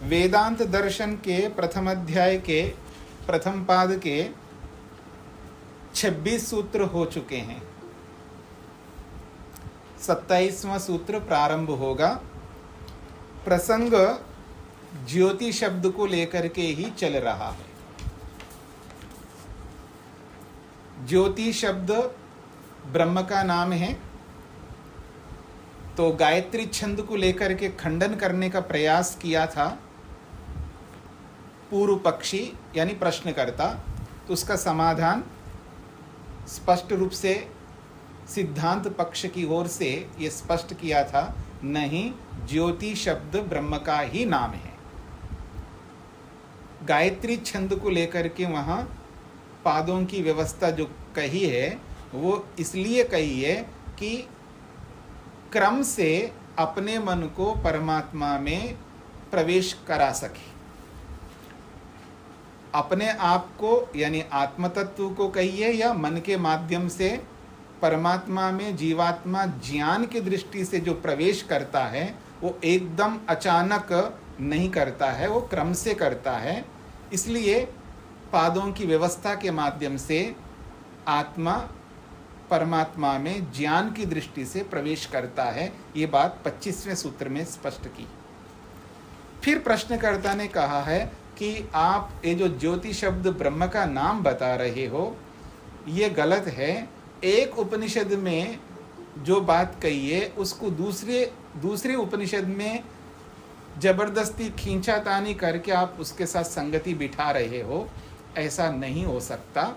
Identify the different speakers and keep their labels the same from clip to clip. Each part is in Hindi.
Speaker 1: वेदांत दर्शन के प्रथम अध्याय के प्रथम पाद के 26 सूत्र हो चुके हैं। 27वां सूत्र प्रारंभ होगा। प्रसंग ज्योति शब्द को लेकर के ही चल रहा है। ज्योति शब्द ब्रह्म का नाम है, तो गायत्री छंद को लेकर के खंडन करने का प्रयास किया था पूर्व पक्षी यानी प्रश्नकर्ता। तो उसका समाधान स्पष्ट रूप से सिद्धांत पक्ष की ओर से ये स्पष्ट किया था, नहीं, ज्योति शब्द ब्रह्म का ही नाम है। गायत्री छंद को लेकर के वहाँ पादों की व्यवस्था जो कही है वो इसलिए कही है कि क्रम से अपने मन को परमात्मा में प्रवेश करा सके। अपने आप को यानी आत्म तत्व को कहिए या मन के माध्यम से परमात्मा में जीवात्मा ज्ञान की दृष्टि से जो प्रवेश करता है वो एकदम अचानक नहीं करता है, वो क्रम से करता है। इसलिए पादों की व्यवस्था के माध्यम से आत्मा परमात्मा में ज्ञान की दृष्टि से प्रवेश करता है। ये बात 25वें सूत्र में स्पष्ट की। फिर प्रश्नकर्ता ने कहा है कि आप ये जो ज्योति शब्द ब्रह्म का नाम बता रहे हो ये गलत है। एक उपनिषद में जो बात कही है उसको दूसरे उपनिषद में जबरदस्ती खींचातानी करके आप उसके साथ संगति बिठा रहे हो, ऐसा नहीं हो सकता।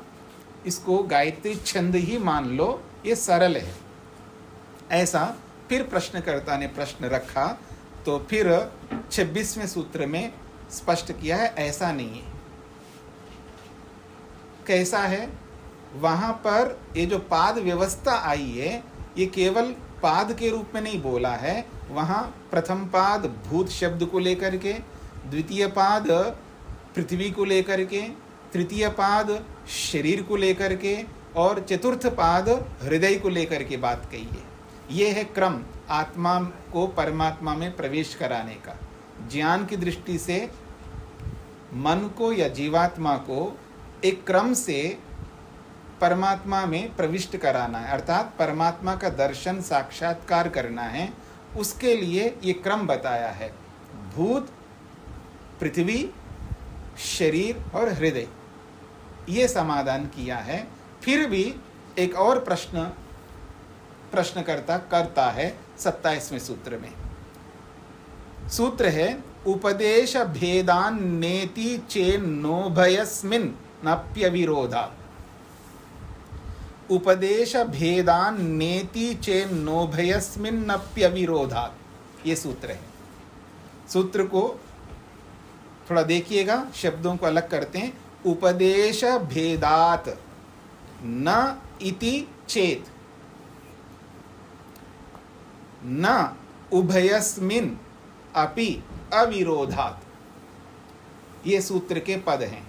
Speaker 1: इसको गायत्री छंद ही मान लो, ये सरल है। ऐसा फिर प्रश्नकर्ता ने प्रश्न रखा, तो फिर 26वें सूत्र में स्पष्ट किया है ऐसा नहीं है। कैसा है? वहां पर ये जो पाद व्यवस्था आई है ये केवल पाद के रूप में नहीं बोला है। वहां प्रथम पाद भूत शब्द को लेकर के, द्वितीय पाद पृथ्वी को लेकर के, तृतीय पाद शरीर को लेकर के और चतुर्थ पाद हृदय को लेकर के बात कही है। ये है क्रम आत्मा को परमात्मा में प्रवेश कराने का। ज्ञान की दृष्टि से मन को या जीवात्मा को एक क्रम से परमात्मा में प्रविष्ट कराना है, अर्थात परमात्मा का दर्शन साक्षात्कार करना है। उसके लिए ये क्रम बताया है, भूत, पृथ्वी, शरीर और हृदय। ये समाधान किया है। फिर भी एक और प्रश्नकर्ता करता है 27वें सूत्र में। सूत्र है उपदेश भेदान नेति चेन्नोभयस्मिन् नप्यविरोधा। उपदेश भेदान नेति चेन्नोभयस्मिन् नप्यविरोधा, ये सूत्र है। सूत्र को थोड़ा देखिएगा, शब्दों को अलग करते हैं। उपदेश भेदात न इति चेत न उभयस्मिन् अपि अविरोधात, ये सूत्र के पद हैं।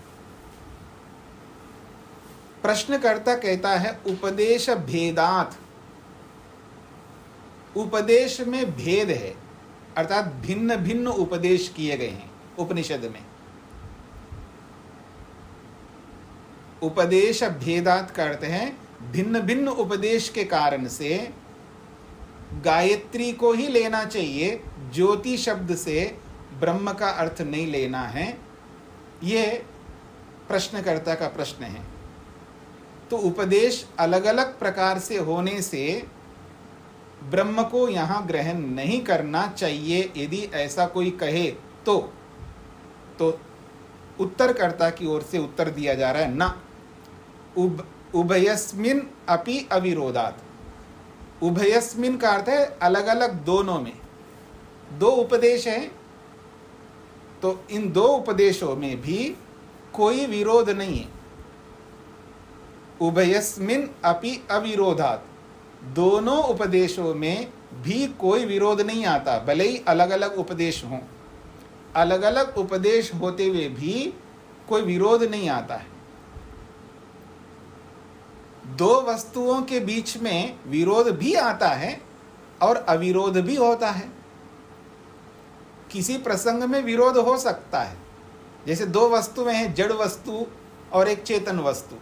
Speaker 1: प्रश्नकर्ता कहता है उपदेश भेदात, उपदेश में भेद है, अर्थात भिन्न भिन्न उपदेश किए गए हैं उपनिषद में। उपदेश भेदात का अर्थ है भिन्न भिन्न उपदेश के कारण से गायत्री को ही लेना चाहिए, ज्योति शब्द से ब्रह्म का अर्थ नहीं लेना है। यह प्रश्नकर्ता का प्रश्न है। तो उपदेश अलग अलग प्रकार से होने से ब्रह्म को यहाँ ग्रहण नहीं करना चाहिए, यदि ऐसा कोई कहे तो उत्तरकर्ता की ओर से उत्तर दिया जा रहा है न उभयस्मिन अपि अविरोधात्। उभयस्मिन का अर्थ है अलग अलग दोनों में। दो उपदेश है तो इन दो उपदेशों में भी कोई विरोध नहीं है। उभयस्मिन अपि अविरोधात्, दोनों उपदेशों में भी कोई विरोध नहीं आता, भले ही अलग अलग उपदेश हों। अलग अलग उपदेश होते हुए भी कोई विरोध नहीं आता है। दो वस्तुओं के बीच में विरोध भी आता है और अविरोध भी होता है। किसी प्रसंग में विरोध हो सकता है, जैसे दो वस्तुएं हैं, जड़ वस्तु और एक चेतन वस्तु,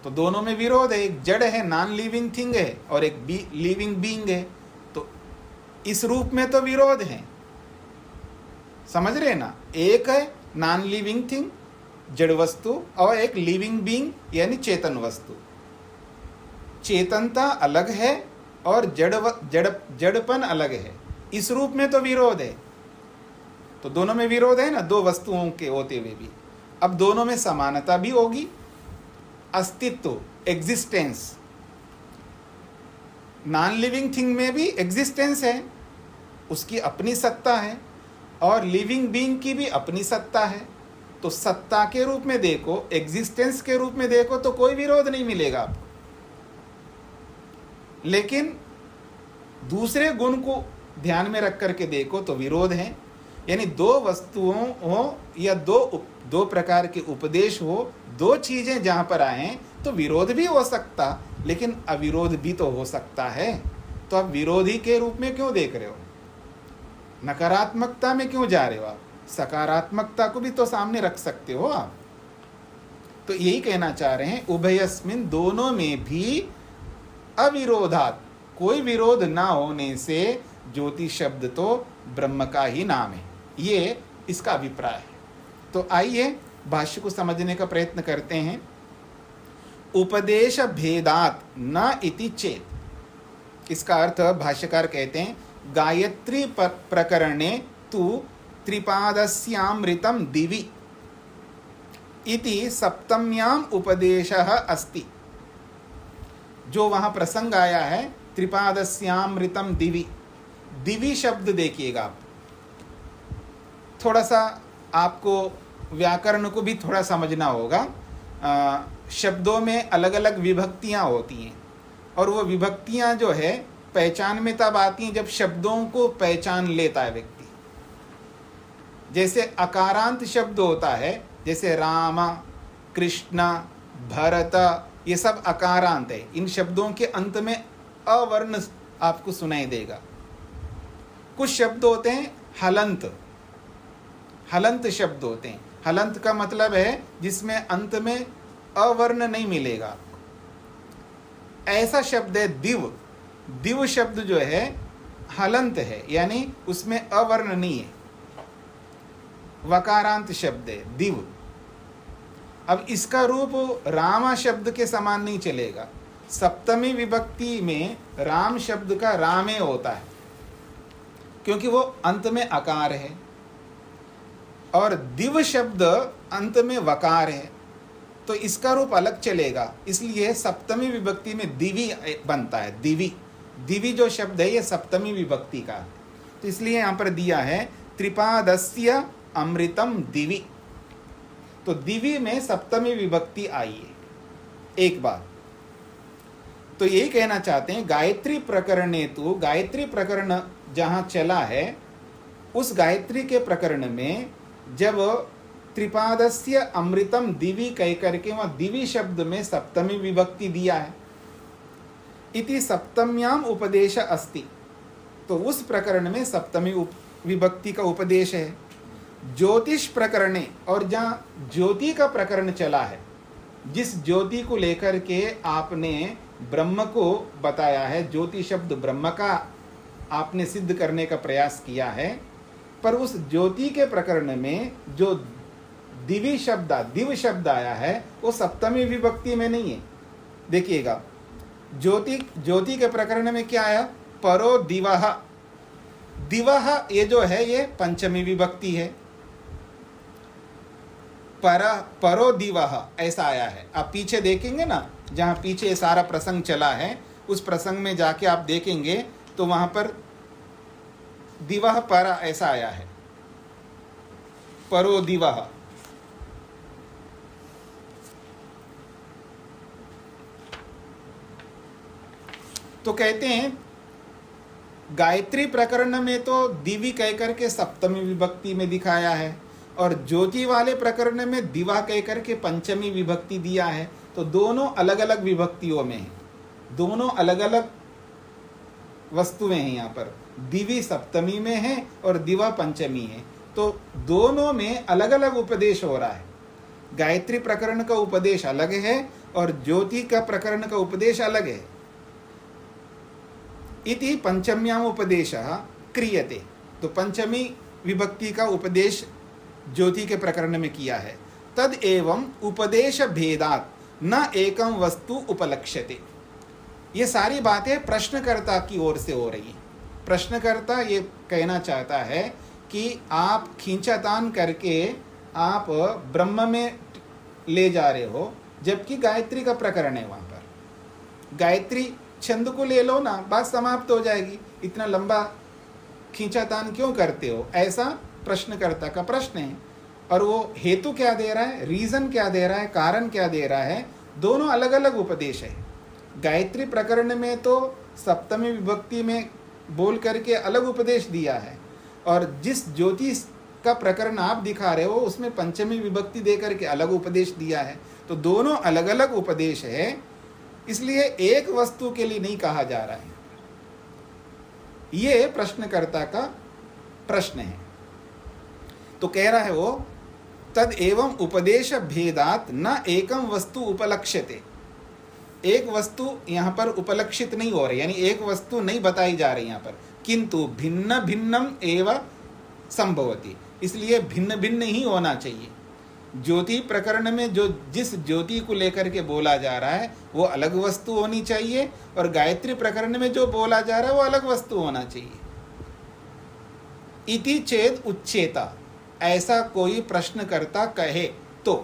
Speaker 1: तो दोनों में विरोध है। एक जड़ है, नॉन लिविंग थिंग है, और एक लिविंग बीइंग है, तो इस रूप में तो विरोध है। समझ रहे ना? एक है नॉन लिविंग थिंग जड़ वस्तु और एक लिविंग बीइंग यानी चेतन वस्तु। चेतनता अलग है और जड़पन अलग है, इस रूप में तो विरोध है। तो दोनों में विरोध है ना, दो वस्तुओं के होते हुए भी। अब दोनों में समानता भी होगी। अस्तित्व, एग्जिस्टेंस, नॉन लिविंग थिंग में भी एग्जिस्टेंस है, उसकी अपनी सत्ता है, और लिविंग बीइंग की भी अपनी सत्ता है। तो सत्ता के रूप में देखो, एग्जिस्टेंस के रूप में देखो तो कोई विरोध नहीं मिलेगा आपको। लेकिन दूसरे गुण को ध्यान में रख करके देखो तो विरोध है। यानी दो वस्तुओं हो या दो प्रकार के उपदेश हो, दो चीजें जहां पर आए तो विरोध भी हो सकता, लेकिन अविरोध भी तो हो सकता है। तो आप विरोधी के रूप में क्यों देख रहे हो? नकारात्मकता में क्यों जा रहे हो आप? सकारात्मकता को भी तो सामने रख सकते हो आप। तो यही कहना चाह रहे हैं, उभयस्मिन, दोनों में भी अविरोधात्, कोई विरोध ना होने से ज्योति शब्द तो ब्रह्म का ही नाम है, ये इसका अभिप्राय है। तो आइए भाष्य को समझने का प्रयत्न करते हैं। उपदेश भेदात् न इति चेत, इसका अर्थ भाष्यकार कहते हैं, गायत्री प्रकरणे तु त्रिपादस्यामृतं दिवि इति सप्तम्याम उपदेशः अस्ति। जो वहां प्रसंग आया है त्रिपादस्यामृतं दिवि, दिवि शब्द देखिएगा आप, थोड़ा सा आपको व्याकरण को भी थोड़ा समझना होगा। शब्दों में अलग अलग विभक्तियां होती हैं, और वो विभक्तियां जो है पहचान में तब आती हैं जब शब्दों को पहचान लेता है व्यक्ति। जैसे अकारांत शब्द होता है, जैसे राम, कृष्ण, भरत, ये सब अकारांत है। इन शब्दों के अंत में अवर्ण आपको सुनाई देगा। कुछ शब्द होते हैं हलंत, हलंत शब्द होते हैं। हलंत का मतलब है जिसमें अंत में अवर्ण नहीं मिलेगा। ऐसा शब्द है दिव, दिव शब्द जो है हलंत है, यानी उसमें अवर्ण नहीं है, वकारांत शब्द है दिव। अब इसका रूप रामा शब्द के समान नहीं चलेगा। सप्तमी विभक्ति में राम शब्द का रामे होता है, क्योंकि वो अंत में अकार है, और दिव शब्द अंत में वकार है, तो इसका रूप अलग चलेगा। इसलिए सप्तमी विभक्ति में दिवी बनता है। दिवी, दिवी जो शब्द है ये सप्तमी विभक्ति का, तो इसलिए यहाँ पर दिया है त्रिपादस्य अमृतम दिवी। तो दिवी में सप्तमी विभक्ति आई है। एक बात तो यही कहना चाहते हैं, गायत्री प्रकरणे तो, गायत्री प्रकरण जहां चला है उस गायत्री के प्रकरण में जब त्रिपादस्य अमृतम दिवी कह करके वहां दिवी शब्द में सप्तमी विभक्ति दिया है, इति सप्तम्याम उपदेश अस्ति, तो उस प्रकरण में सप्तमी विभक्ति का उपदेश है। ज्योतिष प्रकरणे, और जहाँ ज्योति का प्रकरण चला है, जिस ज्योति को लेकर के आपने ब्रह्म को बताया है, ज्योति शब्द ब्रह्म का आपने सिद्ध करने का प्रयास किया है, पर उस ज्योति के प्रकरण में जो दिवी शब्द, दिव शब्द आया है वो सप्तमी विभक्ति में नहीं है। देखिएगा, ज्योति ज्योति के प्रकरण में क्या आया? परो दिवः। दिवः ये जो है ये पंचमी विभक्ति है। परो दिवः ऐसा आया है। आप पीछे देखेंगे ना, जहां पीछे सारा प्रसंग चला है उस प्रसंग में जाके आप देखेंगे तो वहां पर दिवः पर ऐसा आया है, परो दिवः। तो कहते हैं गायत्री प्रकरण में तो दिवि कहकर के सप्तमी विभक्ति में दिखाया है और ज्योति वाले प्रकरण में दिवा कहकर के पंचमी विभक्ति दिया है। तो दोनों अलग अलग विभक्तियों में है, दोनों अलग अलग वस्तुएं हैं। यहाँ पर दिवि सप्तमी में है और दिवा पंचमी है, तो दोनों में अलग अलग उपदेश हो रहा है। गायत्री प्रकरण का उपदेश अलग है और ज्योति का प्रकरण का उपदेश अलग है। इति पंचम्याम उपदेशः क्रियते। तो पंचमी विभक्ति का उपदेश ज्योति के प्रकरण में किया है। तद एवं उपदेश भेदात न एकम वस्तु उपलक्ष्यते। ये सारी बातें प्रश्नकर्ता की ओर से हो रही हैं। प्रश्नकर्ता ये कहना चाहता है कि आप खींचातान करके आप ब्रह्म में ले जा रहे हो, जबकि गायत्री का प्रकरण है। वहाँ पर गायत्री छंद को ले लो ना, बात समाप्त हो जाएगी। इतना लंबा खींचातान क्यों करते हो? ऐसा प्रश्नकर्ता का प्रश्न है। और वो हेतु क्या दे रहा है, रीजन क्या दे रहा है, कारण क्या दे रहा है? दोनों अलग अलग उपदेश है। गायत्री प्रकरण में तो सप्तमी विभक्ति में बोल करके अलग उपदेश दिया है और जिस ज्योति का प्रकरण आप दिखा रहे हो उसमें पंचमी विभक्ति दे करके अलग उपदेश दिया है। तो दोनों अलग अलग उपदेश है, इसलिए एक वस्तु के लिए नहीं कहा जा रहा है। ये प्रश्नकर्ता का प्रश्न है। तो कह रहा है वो तद एवं उपदेश भेदात न एकम वस्तु उपलक्ष्यते। एक वस्तु यहाँ पर उपलक्षित नहीं हो रही, यानी एक वस्तु नहीं बताई जा रही यहाँ पर, किंतु भिन्न भिन्नम एवं संभवति। इसलिए भिन्न भिन्न ही होना चाहिए। ज्योति प्रकरण में जो जिस ज्योति को लेकर के बोला जा रहा है वो अलग वस्तु होनी चाहिए और गायत्री प्रकरण में जो बोला जा रहा है वो अलग वस्तु होना चाहिए। इति चेद उच्चेता। ऐसा कोई प्रश्नकर्ता कहे तो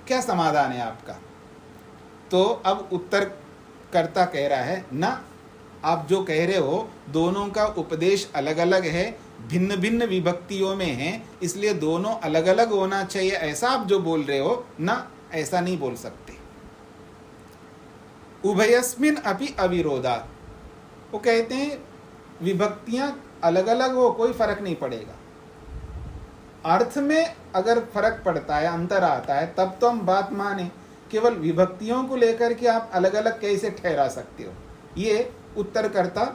Speaker 1: क्या समाधान है आपका? तो अब उत्तरकर्ता कह रहा है ना, आप जो कह रहे हो दोनों का उपदेश अलग अलग है, भिन्न भिन्न विभक्तियों में है, इसलिए दोनों अलग अलग होना चाहिए, ऐसा आप जो बोल रहे हो ना, ऐसा नहीं बोल सकते। उभयस्मिन अपि अविरोधात्। वो कहते हैं विभक्तियां अलग अलग हो कोई फर्क नहीं पड़ेगा। अर्थ में अगर फर्क पड़ता है, अंतर आता है, तब तो हम बात माने। केवल विभक्तियों को लेकर के आप अलग अलग कैसे ठहरा सकते हो? ये उत्तरकर्ता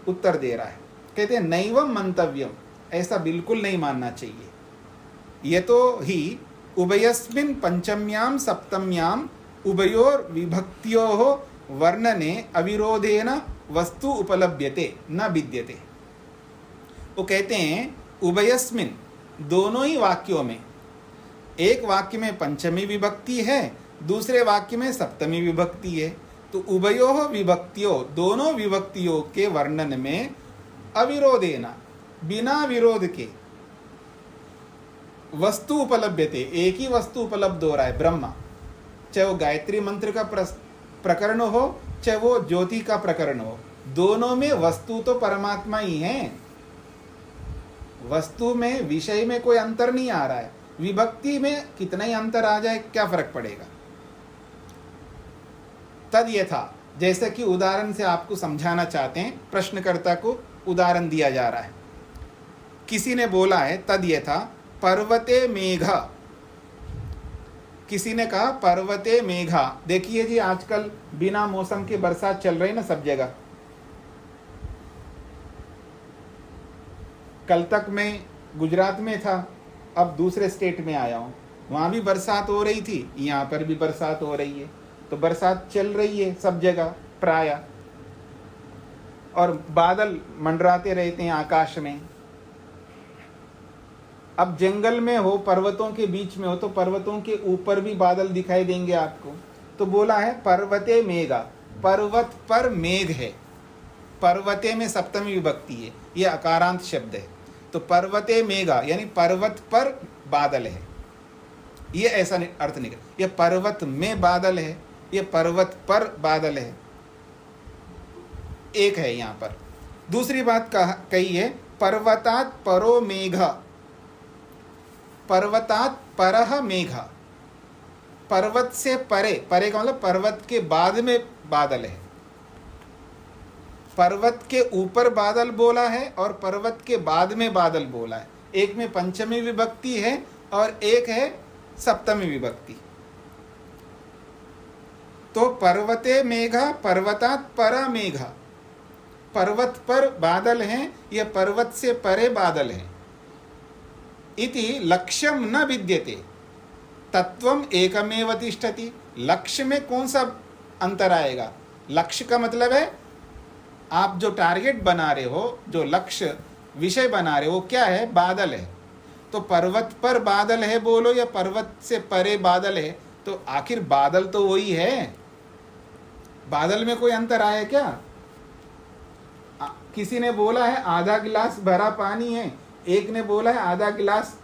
Speaker 1: उत्तर दे रहा है। कहते हैं नैवम मंतव्यम, ऐसा बिल्कुल नहीं मानना चाहिए। ये तो ही उभयस्मिन पंचम्याम सप्तम्याम उभयोर विभक्त्योः वर्णने अविरोधेन वस्तु उपलभ्यते न विद्यते। वो कहते हैं उभयस्मिन, दोनों ही वाक्यों में, एक वाक्य में पंचमी विभक्ति है, दूसरे वाक्य में सप्तमी विभक्ति है, तो उभयोः विभक्तियों, दोनों विभक्तियों के वर्णन में अविरोधेना, बिना विरोध के, वस्तु उपलभ्यते, एक ही वस्तु उपलब्ध हो रहा है, ब्रह्मा। चाहे वो गायत्री मंत्र का प्रकरण हो, चाहे वो ज्योति का प्रकरण हो, दोनों में वस्तु तो परमात्मा ही है। वस्तु में, विषय में कोई अंतर नहीं आ रहा है। विभक्ति में कितना ही अंतर आ जाए क्या फर्क पड़ेगा? तद यथा, जैसे कि उदाहरण से आपको समझाना चाहते हैं, प्रश्नकर्ता को उदाहरण दिया जा रहा है। किसी ने बोला है तद यथा पर्वते मेघा, किसी ने कहा पर्वते मेघा। देखिए जी, आजकल बिना मौसम के बरसात चल रही ना सब जगह। कल तक मैं गुजरात में था, अब दूसरे स्टेट में आया हूँ, वहाँ भी बरसात हो रही थी, यहाँ पर भी बरसात हो रही है। तो बरसात चल रही है सब जगह प्राय, और बादल मंडराते रहते हैं आकाश में। अब जंगल में हो, पर्वतों के बीच में हो, तो पर्वतों के ऊपर भी बादल दिखाई देंगे आपको। तो बोला है पर्वते मेघा, पर्वत पर मेघ है, पर्वते में सप्तमी विभक्ति है, ये अकारांत शब्द है। तो पर्वते मेघा यानी पर्वत पर बादल है, ये ऐसा अर्थ निकल। ये पर्वत में बादल है, ये पर्वत पर बादल है, एक है यहां पर। दूसरी बात कही है पर्वतात परो मेघ, पर्वतात परह मेघ, पर्वत से परे, परे का मतलब पर्वत के बाद में बादल है। पर्वत के ऊपर बादल बोला है और पर्वत के बाद में बादल बोला है। एक में पंचमी विभक्ति है और एक है सप्तमी विभक्ति। तो पर्वते मेघा पर्वतात पर मेघा, पर्वत पर बादल हैं, यह पर्वत से परे बादल हैं। इति लक्ष्यम न विद्यते तत्वम एकमेव तिष्ठति। लक्ष्य में कौन सा अंतर आएगा? लक्ष्य का मतलब है आप जो टारगेट बना रहे हो, जो लक्ष्य विषय बना रहे हो, क्या है? बादल है। तो पर्वत पर बादल है बोलो या पर्वत से परे बादल है, तो आखिर बादल तो वही है। बादल में कोई अंतर आया क्या? किसी ने बोला है आधा गिलास भरा पानी है, एक ने बोला है आधा गिलास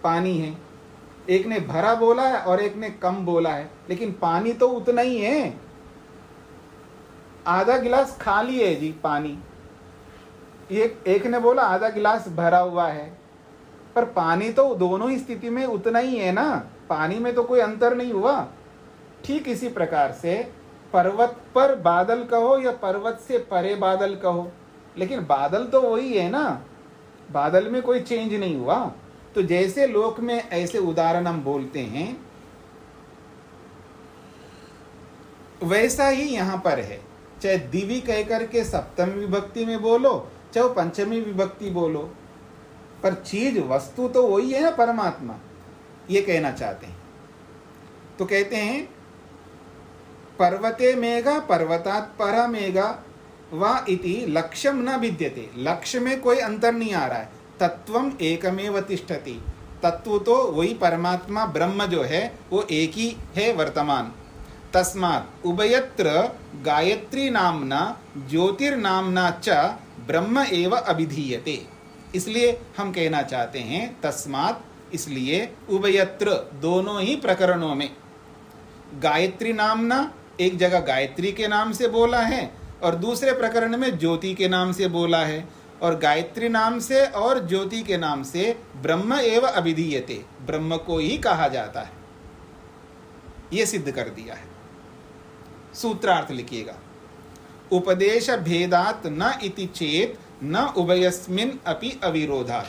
Speaker 1: पानी है। एक ने भरा बोला है और एक ने कम बोला है, लेकिन पानी तो उतना ही है। आधा गिलास खाली है जी पानी, एक ने बोला आधा गिलास भरा हुआ है, पर पानी तो दोनों ही स्थिति में उतना ही है ना, पानी में तो कोई अंतर नहीं हुआ। ठीक इसी प्रकार से पर्वत पर बादल कहो या पर्वत से परे बादल कहो, लेकिन बादल तो वही है ना, बादल में कोई चेंज नहीं हुआ। तो जैसे लोक में ऐसे उदाहरण हम बोलते हैं, वैसा ही यहां पर है। चाहे दिवी कहकर के सप्तमी विभक्ति में बोलो, चाहे पंचमी विभक्ति बोलो, पर चीज वस्तु तो वही है ना, परमात्मा, ये कहना चाहते हैं। तो कहते हैं पर्वते मेघा पर्वतात पर मेघा वा इति लक्ष्यम न विद्यते। लक्ष्य में कोई अंतर नहीं आ रहा है। तत्वम एकमेव तिष्ठति, तत्व तो वही परमात्मा ब्रह्म जो है वो एक ही है वर्तमान। तस्मात् उभयत्र गायत्री नामना ज्योतिर्नामना च ब्रह्म एव अभिधीयते। इसलिए हम कहना चाहते हैं तस्मात्, इसलिए उभयत्र दोनों ही प्रकरणों में, गायत्री नामना एक जगह गायत्री के नाम से बोला है और दूसरे प्रकरण में ज्योति के नाम से बोला है, और गायत्री नाम से और ज्योति के नाम से ब्रह्म एव अभिधीयते, ब्रह्म को ही कहा जाता है। यह सिद्ध कर दिया है। सूत्रार्थ लिखिएगा, उपदेश भेदात न इति चेत न उभयस्मिन् अपि अविरोधात्।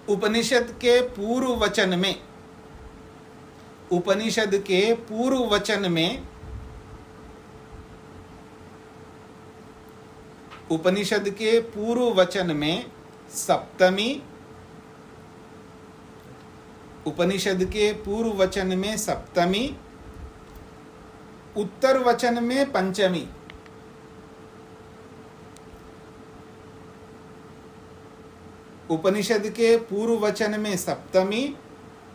Speaker 1: उपनिषद के पूर्व वचन में, उपनिषद के पूर्व वचन में, उपनिषद के पूर्व वचन में सप्तमी, उपनिषद के पूर्व वचन में सप्तमी, उत्तर वचन में पंचमी, उपनिषद के पूर्व वचन में सप्तमी,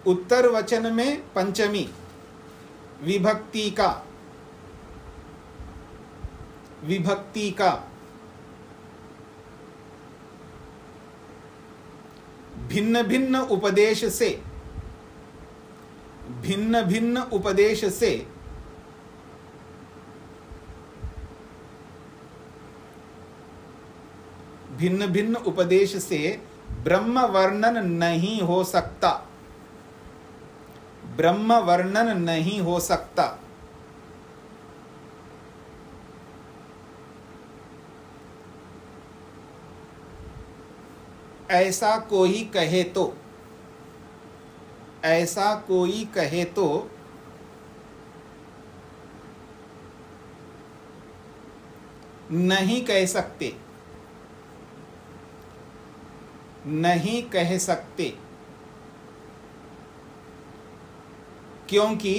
Speaker 1: उत्तर वचन में पंचमी विभक्ति का, विभक्ति का भिन्न भिन्न उपदेश से, भिन्न भिन्न उपदेश से भिन्न भिन्न उपदेश से ब्रह्म वर्णन नहीं हो सकता, ब्रह्म वर्णन नहीं हो सकता। ऐसा कोई कहे तो, ऐसा कोई कहे तो नहीं कह सकते, नहीं कह सकते, क्योंकि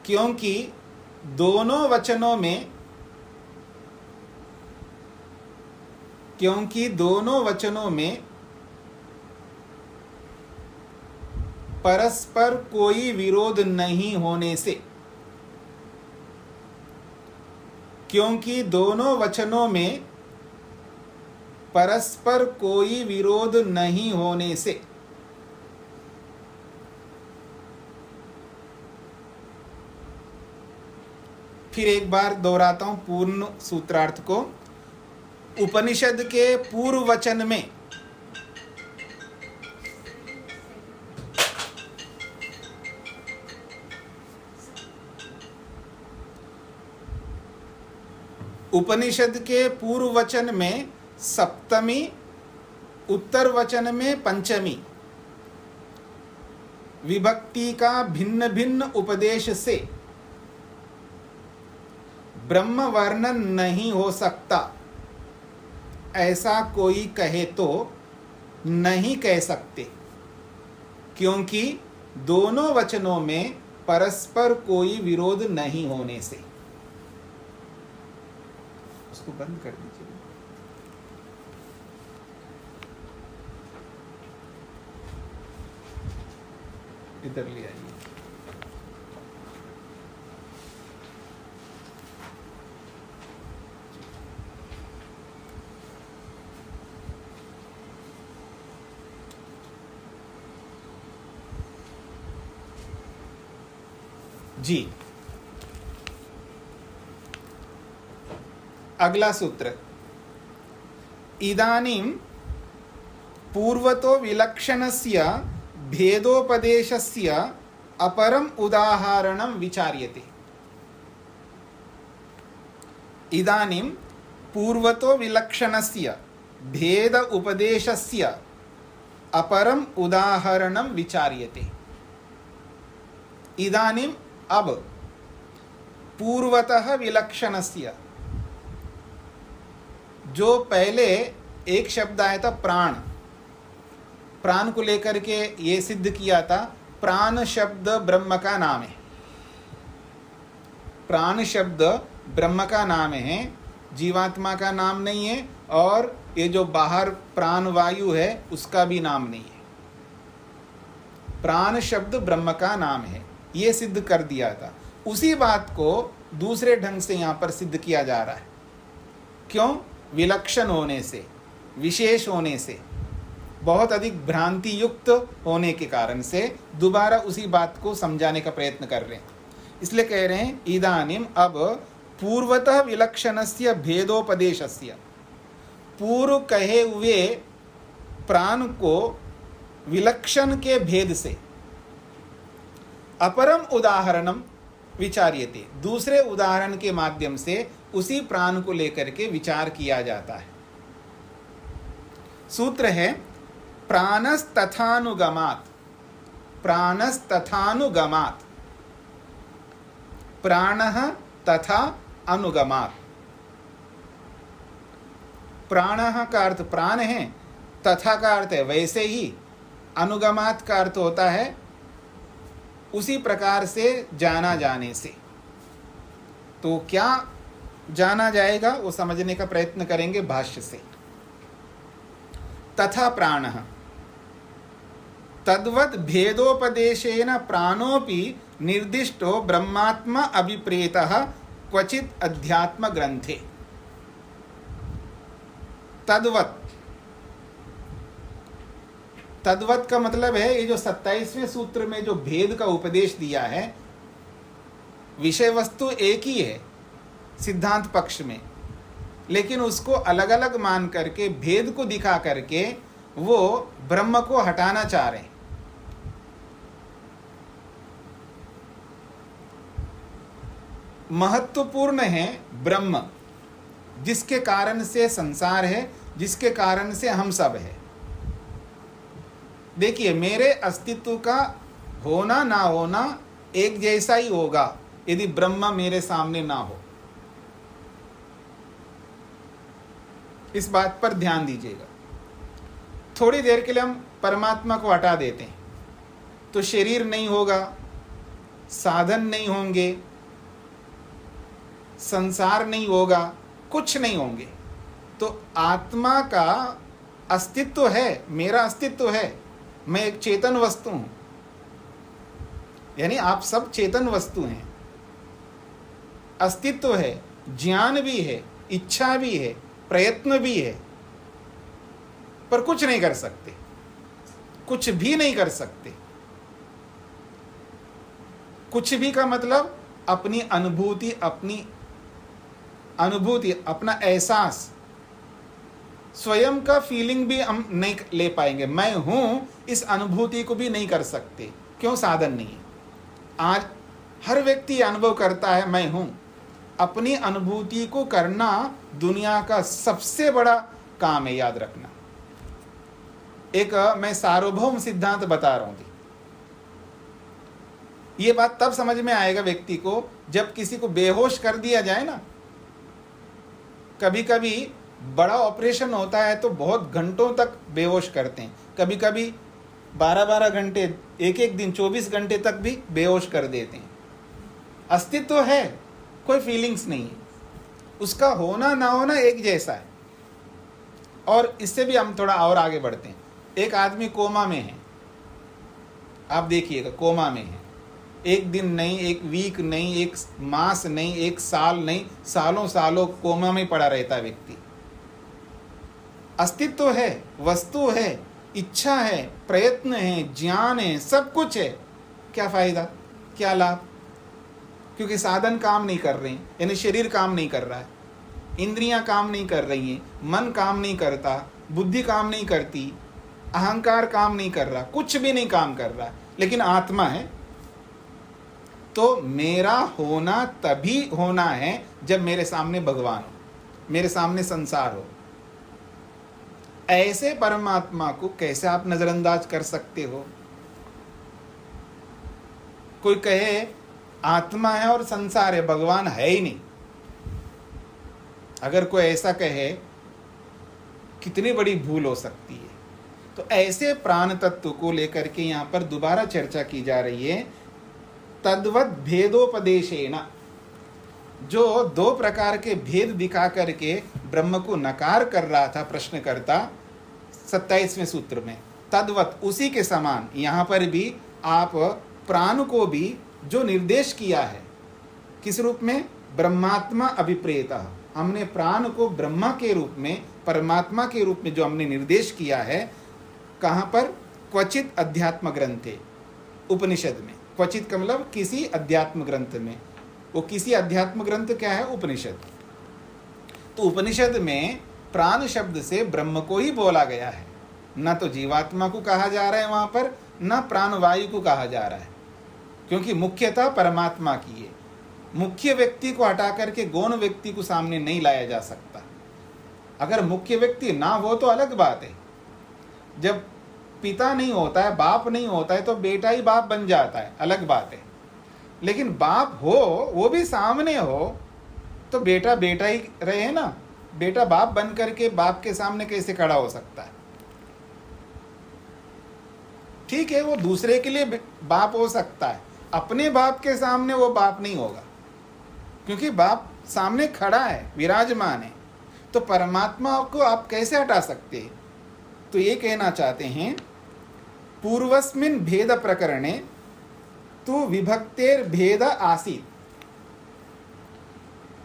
Speaker 1: क्योंकि दोनों वचनों में, क्योंकि दोनों वचनों में परस्पर कोई विरोध नहीं होने से, क्योंकि दोनों वचनों में परस्पर कोई विरोध नहीं होने से। फिर एक बार दोहराता हूं पूर्ण सूत्रार्थ को। उपनिषद के पूर्व वचन में सप्तमी, उत्तर वचन में पंचमी विभक्ति का भिन्न भिन्न उपदेश से ब्रह्म वर्णन नहीं हो सकता, ऐसा कोई कहे तो नहीं कह सकते, क्योंकि दोनों वचनों में परस्पर कोई विरोध नहीं होने से। उसको बंद कर दीजिए। इधर ले आइए। जी, अगला सूत्र। इदानीं पूर्वतो विलक्षणस्य भेदोपदेशस्य अपरम उदाहरणं विचार्यते। इदानीं पूर्वतो विलक्षणस्य भेद उपदेशस्य अपरम उदाहरणं विचार्यते। इदानीं अब पूर्वतः विलक्षणस्य, जो पहले एक शब्द आया था प्राण, प्राण को लेकर के ये सिद्ध किया था प्राण शब्द ब्रह्म का नाम है। प्राण शब्द ब्रह्म का नाम है, जीवात्मा का नाम नहीं है, और ये जो बाहर प्राण वायु है उसका भी नाम नहीं है। प्राण शब्द ब्रह्म का नाम है, ये सिद्ध कर दिया था। उसी बात को दूसरे ढंग से यहाँ पर सिद्ध किया जा रहा है। क्यों? विलक्षण होने से, विशेष होने से, बहुत अधिक भ्रांति युक्त होने के कारण से दोबारा उसी बात को समझाने का प्रयत्न कर रहे हैं। इसलिए कह रहे हैं इदानीम, अब पूर्वतः विलक्षणस्य भेदोपदेशस्य, पूर्व कहे हुए प्राण को विलक्षण के भेद से अपरम उदाहरणम विचार्यते, दूसरे उदाहरण के माध्यम से उसी प्राण को लेकर के विचार किया जाता है। सूत्र है प्राणस्तथानुगमात्, प्राणस्तथानुगमात्, प्राणः तथा अनुगमात्। प्राणः का अर्थ प्राण है, तथा का अर्थ है वैसे ही, अनुगमात् का अर्थ होता है उसी प्रकार से जाना जाने से। तो क्या जाना जाएगा वो समझने का प्रयत्न करेंगे भाष्य से। तथा प्राणः तद्वत् भेदोपदेशेन प्राणोपि निर्दिष्टो ब्रह्मात्मा अभिप्रेतः क्वचित् अध्यात्म ग्रंथे। तद्वत्, तद्वत् का मतलब है ये जो 27वें सूत्र में जो भेद का उपदेश दिया है, विषय वस्तु एक ही है सिद्धांत पक्ष में, लेकिन उसको अलग अलग मान करके, भेद को दिखा करके वो ब्रह्म को हटाना चाह रहे हैं। महत्वपूर्ण है ब्रह्म, जिसके कारण से संसार है, जिसके कारण से हम सब है। देखिए, मेरे अस्तित्व का होना ना होना एक जैसा ही होगा यदि ब्रह्म मेरे सामने ना हो। इस बात पर ध्यान दीजिएगा। थोड़ी देर के लिए हम परमात्मा को हटा देते हैं तो शरीर नहीं होगा, साधन नहीं होंगे, संसार नहीं होगा, कुछ नहीं होंगे। तो आत्मा का अस्तित्व है, मेरा अस्तित्व है, मैं एक चेतन वस्तु हूँ, यानी आप सब चेतन वस्तु हैं, अस्तित्व है, ज्ञान भी है, इच्छा भी है, प्रयत्न भी है, पर कुछ नहीं कर सकते, कुछ भी नहीं कर सकते। कुछ भी का मतलब अपनी अनुभूति, अपना एहसास, स्वयं का फीलिंग भी हम नहीं ले पाएंगे। मैं हूं इस अनुभूति को भी नहीं कर सकते। क्यों? साधन नहीं है। आज हर व्यक्ति अनुभव करता है मैं हूं। अपनी अनुभूति को करना दुनिया का सबसे बड़ा काम है, याद रखना। एक मैं सार्वभौम सिद्धांत बता रहा हूं। ये बात तब समझ में आएगा व्यक्ति को जब किसी को बेहोश कर दिया जाए ना। कभी कभी बड़ा ऑपरेशन होता है तो बहुत घंटों तक बेहोश करते हैं, कभी कभी 12-12 घंटे, एक दिन 24 घंटे तक भी बेहोश कर देते हैं। अस्तित्व है, कोई फीलिंग्स नहीं है, उसका होना ना होना एक जैसा है। और इससे भी हम थोड़ा और आगे बढ़ते हैं। एक आदमी कोमा में है, आप देखिएगा, कोमा में है, एक दिन नहीं, एक वीक नहीं, एक मास नहीं, एक साल नहीं, सालों सालों कोमा में पड़ा रहता है व्यक्ति। अस्तित्व है, वस्तु है, इच्छा है, प्रयत्न है, ज्ञान है, सब कुछ है। क्या फायदा, क्या लाभ? क्योंकि साधन काम नहीं कर रहे हैं, यानी शरीर काम नहीं कर रहा है, इंद्रियां काम नहीं कर रही हैं, मन काम नहीं करता, बुद्धि काम नहीं करती, अहंकार काम नहीं कर रहा, कुछ भी नहीं काम कर रहा, लेकिन आत्मा है। तो मेरा होना तभी होना है जब मेरे सामने भगवान हो, मेरे सामने संसार हो। ऐसे परमात्मा को कैसे आप नजरअंदाज कर सकते हो? कोई कहे आत्मा है और संसार है, भगवान है ही नहीं। अगर कोई ऐसा कहे, कितनी बड़ी भूल हो सकती है। तो ऐसे प्राण तत्व को लेकर के यहां पर दोबारा चर्चा की जा रही है। तद्वत भेदोपदेशेन, जो दो प्रकार के भेद दिखा करके ब्रह्म को नकार कर रहा था प्रश्नकर्ता 27वें सूत्र में, तद्वत उसी के समान यहां पर भी आप प्राण को भी जो निर्देश किया है, किस रूप में? ब्रह्मात्मा अभिप्रेतः। हमने प्राण को ब्रह्मा के रूप में, परमात्मा के रूप में जो हमने निर्देश किया है, कहां पर? क्वचित अध्यात्म ग्रंथे, उपनिषद में। क्वचित का मतलब किसी अध्यात्म ग्रंथ में। वो किसी अध्यात्म ग्रंथ क्या है? उपनिषद। तो उपनिषद में प्राण शब्द से ब्रह्म को ही बोला गया है, न तो जीवात्मा को कहा जा रहा है वहां पर, न प्राणवायु को कहा जा रहा है, क्योंकि मुख्यतः परमात्मा की है। मुख्य व्यक्ति को हटा करके गौण व्यक्ति को सामने नहीं लाया जा सकता। अगर मुख्य व्यक्ति ना हो तो अलग बात है। जब पिता नहीं होता है, बाप नहीं होता है, तो बेटा ही बाप बन जाता है, अलग बात है। लेकिन बाप हो, वो भी सामने हो, तो बेटा बेटा ही रहे ना। बेटा बाप बन करके बाप के सामने कैसे खड़ा हो सकता है? ठीक है, वो दूसरे के लिए बाप हो सकता है, अपने बाप के सामने वो बाप नहीं होगा, क्योंकि बाप सामने खड़ा है, विराजमान है। तो परमात्मा को आप कैसे हटा सकते हैं? तो ये कहना चाहते हैं, पूर्वस्मिन् भेद प्रकरणे तो विभक्तेर भेद आसीत्।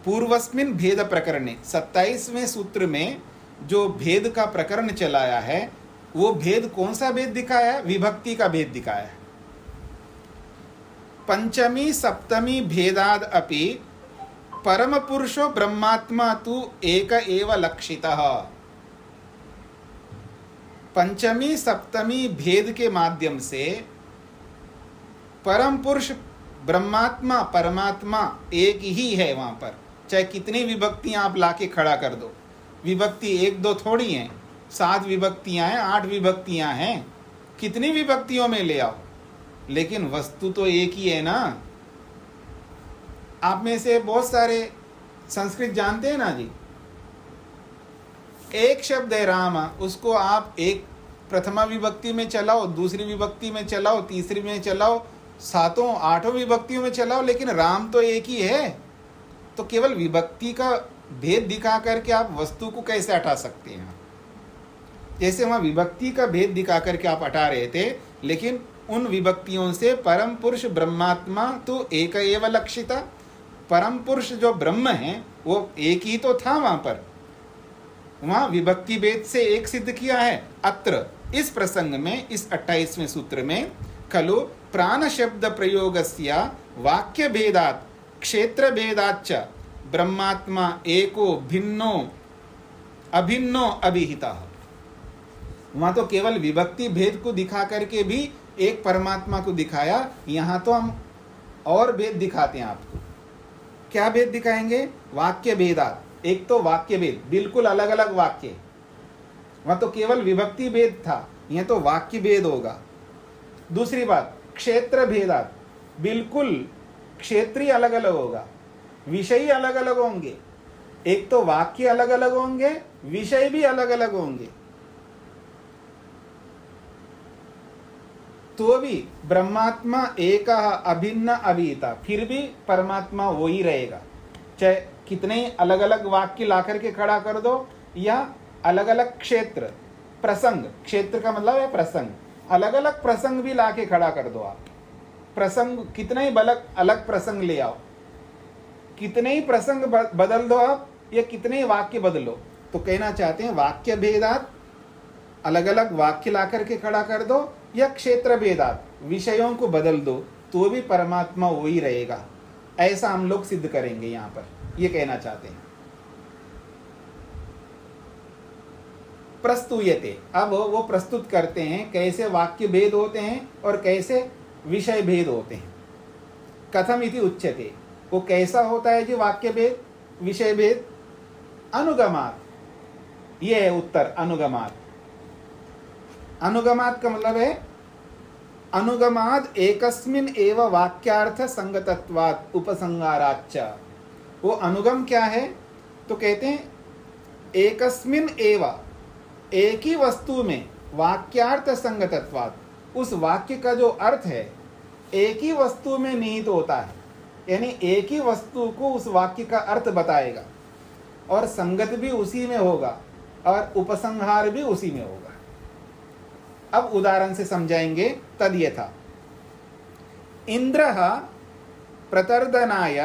Speaker 1: पूर्वस्मिन् भेद प्रकरणे, 27वें सूत्र में जो भेद का प्रकरण चलाया है, वो भेद कौन सा भेद दिखाया है? विभक्ति का भेद दिखाया है। पंचमी सप्तमी भेदाद अपि परम पुरुषो ब्रह्मात्मा तु एक एव लक्षितः। पंचमी सप्तमी भेद के माध्यम से परम पुरुष ब्रह्मात्मा, परमात्मा एक ही है वहां पर। चाहे कितनी विभक्तियां आप लाके खड़ा कर दो, विभक्ति 1-2 थोड़ी हैं, 7 विभक्तियां हैं, 8 विभक्तियां हैं, कितनी विभक्तियों में ले आओ, लेकिन वस्तु तो एक ही है ना। आप में से बहुत सारे संस्कृत जानते हैं ना जी। एक शब्द है राम, उसको आप एक प्रथमा विभक्ति में चलाओ, दूसरी विभक्ति में चलाओ, तीसरी में चलाओ, 7-8 विभक्तियों में चलाओ, लेकिन राम तो एक ही है। तो केवल विभक्ति का भेद दिखा करके आप वस्तु को कैसे हटा सकते हैं? जैसे वहां विभक्ति का भेद दिखा करके आप हटा रहे थे, लेकिन उन विभक्तियों से परम पुरुष ब्रह्मात्मा तो एक एव लक्षिता, परम पुरुष जो ब्रह्म है वो एक ही तो था वहां विभक्ति भेद से एक सिद्ध किया है। अत्र इस प्रसंग में, इस 28वें सूत्र में, खलु प्राण शब्द प्रयोगस्य वाक्य भेदात् क्षेत्र भेदाच्च ब्रह्मात्मा एको भिन्नो अभिन्नो अभिहिता। वहां तो केवल विभक्ति भेद को दिखा करके भी एक परमात्मा को दिखाया, यहां तो हम और भेद दिखाते हैं आपको। क्या भेद दिखाएंगे? वाक्य भेदात्। एक तो वाक्य भेद, बिल्कुल अलग अलग वाक्य, वहां तो केवल विभक्ति भेद था, यह तो वाक्य भेद होगा। दूसरी बात, क्षेत्र भेदात्, बिल्कुल क्षेत्रीय अलग अलग होगा, विषय अलग अलग होंगे। एक तो वाक्य अलग अलग होंगे, विषय भी अलग अलग होंगे। तो भी ब्रह्मात्मा एक अभिन्न अभिहिता, फिर भी परमात्मा वो ही रहेगा। चाहे कितने अलग अलग वाक्य ला करके खड़ा कर दो, या अलग अलग क्षेत्र प्रसंग, क्षेत्र का मतलब है प्रसंग, अलग अलग प्रसंग भी ला के खड़ा कर दो आप। प्रसंग कितने ही अलग प्रसंग ले आओ, कितने ही प्रसंग बदल दो आप, या कितने ही वाक्य बदलो, तो कहना चाहते हैं वाक्य भेदात, अलग अलग वाक्य ला करके खड़ा कर दो, या क्षेत्र भेदात, विषयों को बदल दो, तो भी परमात्मा वही रहेगा। ऐसा हम लोग सिद्ध करेंगे यहां पर, ये कहना चाहते हैं। प्रस्तुयते, अब वो प्रस्तुत करते हैं कैसे वाक्य भेद होते हैं और कैसे विषय भेद होते हैं। कथम इति उच्यते, वो कैसा होता है जी वाक्य भेद विषय भेद? अनुगमात, ये है उत्तर। अनुगमात, अनुगमात का मतलब है अनुगमाद एकस्मिन एव वाक्यार्थ संगतत्वात् उपसंहाराच्च। वो अनुगम क्या है? तो कहते हैं एकस्मिन एव, एक ही वस्तु में, वाक्यार्थ संगतत्वात्, उस वाक्य का जो अर्थ है एक ही वस्तु में निहित होता है, यानी एक ही वस्तु को उस वाक्य का अर्थ बताएगा, और संगत भी उसी में होगा और उपसंहार भी उसी में होगा। अब उदाहरण से समझाएंगे। तद यथा इंद्रः प्रतर्दनाय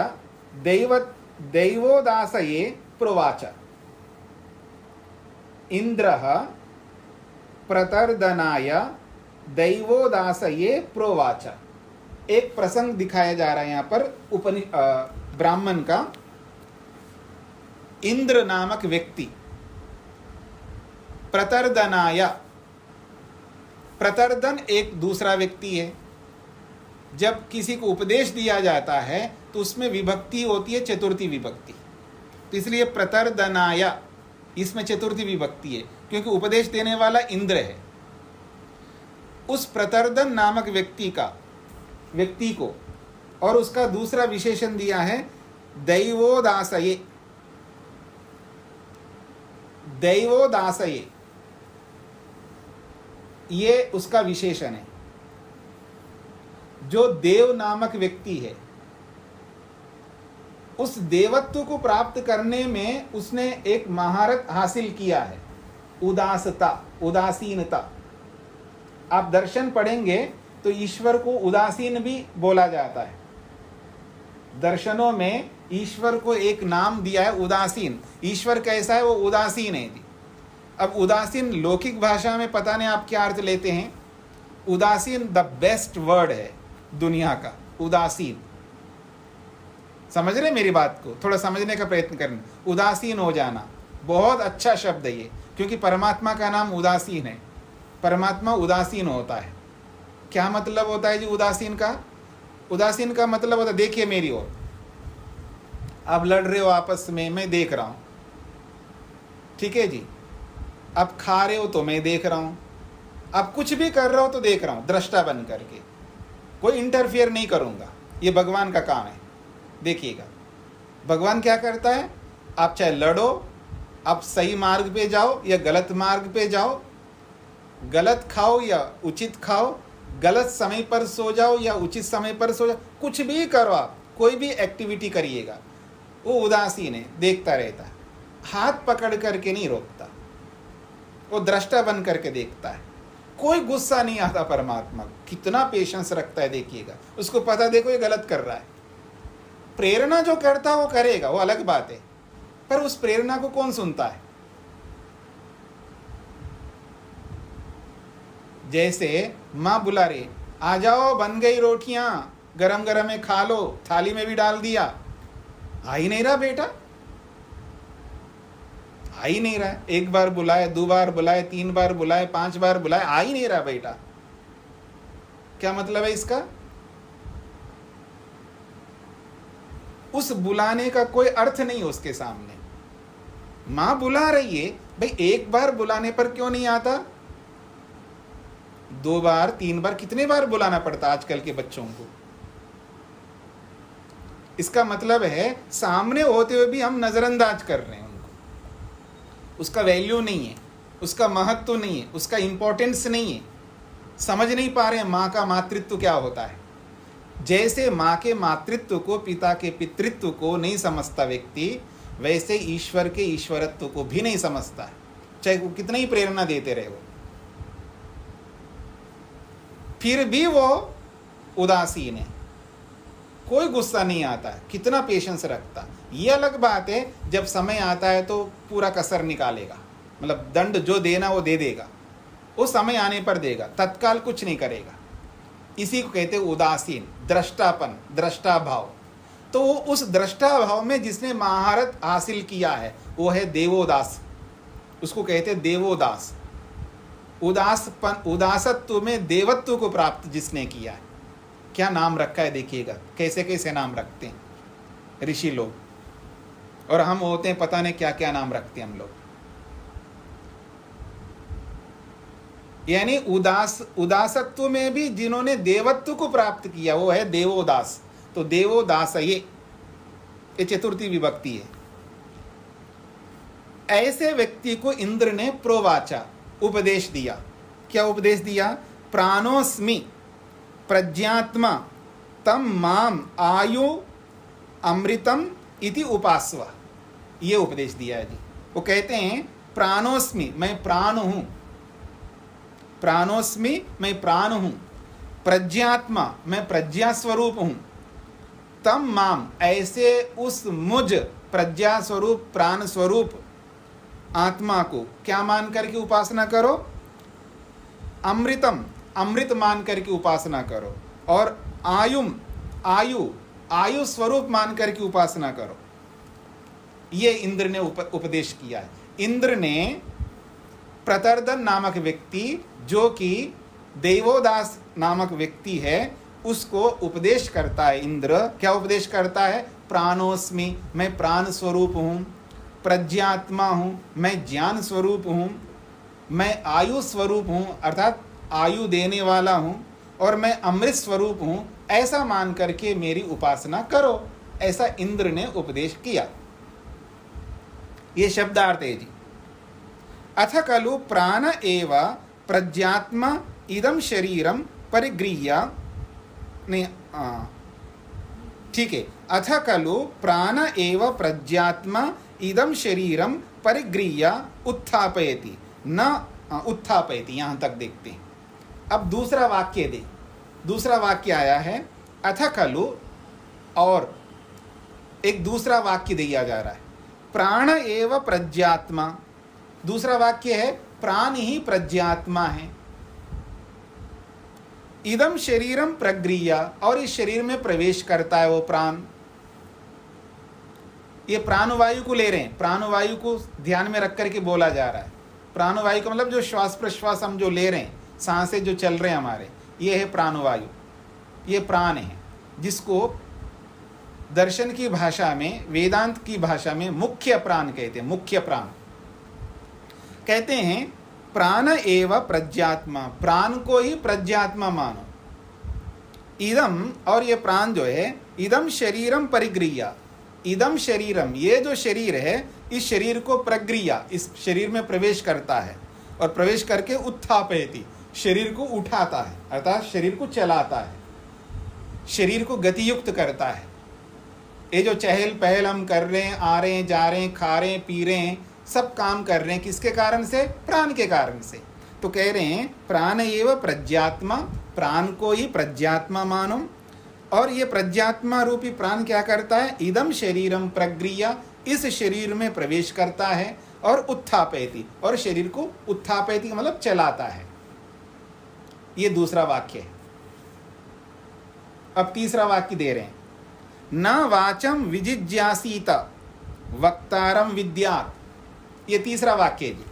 Speaker 1: दैवोदासये प्रोवाच। इंद्रः प्रतर्दनाय दैवोदासये प्रोवाच। एक प्रसंग दिखाया जा रहा है यहाँ पर ब्राह्मण का। इंद्र नामक व्यक्ति प्रतर्दनाय, प्रतर्दन एक दूसरा व्यक्ति है। जब किसी को उपदेश दिया जाता है तो उसमें विभक्ति होती है, चतुर्थी विभक्ति, तो इसलिए प्रतर्दनाय, इसमें चतुर्थी विभक्ति है क्योंकि उपदेश देने वाला इंद्र है। उस प्रतर्दन नामक व्यक्ति को और उसका दूसरा विशेषण दिया है दैवोदासये। दैवोदासये ये उसका विशेषण है। जो देव नामक व्यक्ति है, उस देवत्व को प्राप्त करने में उसने एक महारत हासिल किया है, उदासता, उदासीनता। आप दर्शन पढ़ेंगे तो ईश्वर को उदासीन भी बोला जाता है। दर्शनों में ईश्वर को एक नाम दिया है उदासीन। ईश्वर कैसा है? वो उदासीन है। अब उदासीन लौकिक भाषा में पता नहीं आप क्या अर्थ लेते हैं। उदासीन द बेस्ट वर्ड है दुनिया का, उदासीन। समझ रहे मेरी बात को? थोड़ा समझने का प्रयत्न करना। उदासीन हो जाना बहुत अच्छा शब्द है ये, क्योंकि परमात्मा का नाम उदासीन है। परमात्मा उदासीन होता है। क्या मतलब होता है जी उदासीन का? उदासीन का मतलब होता है, देखिए मेरी ओर, आप लड़ रहे हो आपस में, मैं देख रहा हूं, ठीक है जी। आप खा रहे हो तो मैं देख रहा हूं, आप कुछ भी कर रहे हो तो देख रहा हूं, दृष्टा बन करके। कोई इंटरफियर नहीं करूंगा, ये भगवान का काम है। देखिएगा भगवान क्या करता है। आप चाहे लड़ो, आप सही मार्ग पे जाओ या गलत मार्ग पे जाओ, गलत खाओ या उचित खाओ, गलत समय पर सो जाओ या उचित समय पर सो जाओ, कुछ भी करो, आप कोई भी एक्टिविटी करिएगा, वो उदासीन है, देखता रहता है। हाथ पकड़ करके नहीं रोकता, वो दृष्टा बन करके देखता है। कोई गुस्सा नहीं आता परमात्मा को। कितना पेशेंस रखता है देखिएगा। उसको पता देखो ये गलत कर रहा है, प्रेरणा जो करता है वो करेगा, वो अलग बात है, पर उस प्रेरणा को कौन सुनता है। जैसे माँ बुला रही, आ जाओ बन गई रोटियां, गरम गरम है खा लो, थाली में भी डाल दिया, आ ही नहीं रहा बेटा, आ ही नहीं रहा। एक बार बुलाए, दो बार बुलाए, 3 बार बुलाए, 5 बार बुलाए, आ ही नहीं रहा बेटा। क्या मतलब है इसका? उस बुलाने का कोई अर्थ नहीं उसके सामने। मां बुला रही है भाई, एक बार बुलाने पर क्यों नहीं आता? 2 बार 3 बार, कितने बार बुलाना पड़ता आजकल के बच्चों को। इसका मतलब है सामने होते हुए भी हम नजरअंदाज कर रहे हैं उनको। उसका वैल्यू नहीं है, उसका महत्व नहीं है, उसका इंपॉर्टेंस नहीं है। समझ नहीं पा रहे हैं माँ का मातृत्व क्या होता है। जैसे माँ के मातृत्व को, पिता के पितृत्व को नहीं समझता व्यक्ति, वैसे ईश्वर के ईश्वरत्व को भी नहीं समझता है, चाहे वो कितना ही प्रेरणा देते रहे वो, फिर भी वो उदासीन है, कोई गुस्सा नहीं आता है, कितना पेशेंस रखता। ये अलग बात है जब समय आता है तो पूरा कसर निकालेगा, मतलब दंड जो देना वो दे देगा, वो समय आने पर देगा, तत्काल कुछ नहीं करेगा। इसी को कहते हैं उदासीन, दृष्टापन, दृष्टा भाव। तो वो उस दृष्टा भाव में जिसने महारत हासिल किया है वो है देवोदास, उसको कहते हैं देवोदास। उदासपन, उदासत्व में देवत्व को प्राप्त जिसने किया है। क्या नाम रखा है देखिएगा, कैसे कैसे नाम रखते हैं ऋषि लोग, और हम होते हैं पता नहीं क्या क्या नाम रखते हैं हम लोग। यानी उदासत्व में भी जिन्होंने देवत्व को प्राप्त किया वो है देवोदास। तो देवोदास ये चतुर्थी विभक्ति है। ऐसे व्यक्ति को इंद्र ने प्रोवाचा, उपदेश दिया। क्या उपदेश दिया? प्राणोस्मि प्रज्ञात्मा तम माम आयु अमृतम इति उपास्व। ये उपदेश दिया है जी। वो कहते हैं प्राणोस्मि, मैं प्राण हूं, प्राणोस्मि मैं प्राण हूं, प्रज्ञात्मा मैं प्रज्ञा स्वरूप हूं, तम माम ऐसे उस मुझ प्रज्ञा स्वरूप प्राण स्वरूप आत्मा को क्या मान करके उपासना करो? अमृतम, अमृत मान करके उपासना करो, और आयुम, आयु स्वरूप मान करके उपासना करो। ये इंद्र ने उपदेश किया है। इंद्र ने प्रतर्दन नामक व्यक्ति, जो कि देवोदास नामक व्यक्ति है, उसको उपदेश करता है। इंद्र क्या उपदेश करता है? प्राणोस्मि मैं प्राण स्वरूप हूँ, प्रज्ञात्मा हूँ मैं ज्ञान स्वरूप हूँ, मैं आयु स्वरूप हूँ अर्थात आयु देने वाला हूँ, और मैं अमृत स्वरूप हूँ, ऐसा मान करके मेरी उपासना करो। ऐसा इंद्र ने उपदेश किया। ये शब्दार्थ है जी। अथ खलु प्राण एव प्रज्ञात्मा इदम शरीरम परिगृह्य, नहीं ठीक है, अथ खलु प्राण एव प्रज्ञात्मा इदम शरीरम परिगृह्य उत्थापयति न उत्थापयति। यहां तक देखते हैं। अब दूसरा वाक्य दे, दूसरा वाक्य आया है अथ खलु, और एक दूसरा वाक्य दिया जा रहा है प्राण एव प्रज्ञात्मा। दूसरा वाक्य है प्राण ही प्रज्ञात्मा है। इदम शरीरम प्रगृह्य, और इस शरीर में प्रवेश करता है वो प्राण। ये प्राणवायु को ले रहे हैं, प्राणवायु को ध्यान में रख करके बोला जा रहा है। प्राणवायु का मतलब जो श्वास प्रश्वास हम जो ले रहे हैं, सांसें जो चल रहे हैं हमारे, ये है प्राणवायु, ये प्राण है, जिसको दर्शन की भाषा में, वेदांत की भाषा में मुख्य प्राण कहते हैं। मुख्य प्राण कहते हैं प्राण एव प्रज्ञात्मा, प्राण को ही प्रज्ञात्मा मानो। इदम, और ये प्राण जो है, इदम शरीरम परिगृह्य, इदम शरीरम ये जो शरीर है, इस शरीर को प्रगृह्य, इस शरीर में प्रवेश करता है, और प्रवेश करके उत्थापयति शरीर को उठाता है, अर्थात शरीर को चलाता है, शरीर को गतियुक्त करता है। ये जो चहल पहल हम कर रहे हैं, आ रहे हैं, जा रहे हैं, खा रहे हैं, पी रहे हैं, सब काम कर रहे हैं, किसके कारण से? प्राण के कारण से। तो कह रहे हैं प्राण एव प्रज्ञात्मा, प्राण को ही प्रज्ञात्मा मानो। और ये प्रज्ञात्मा रूपी प्राण क्या करता है? इदम शरीरम प्रगृह्य, इस शरीर में प्रवेश करता है और उत्थापयति, और शरीर को उत्थापयति मतलब चलाता है। ये दूसरा वाक्य है। अब तीसरा वाक्य दे रहे हैं, न वाचम विजिज्ञासीत वक्तारम विद्यात्। ये तीसरा वाक्य है जी।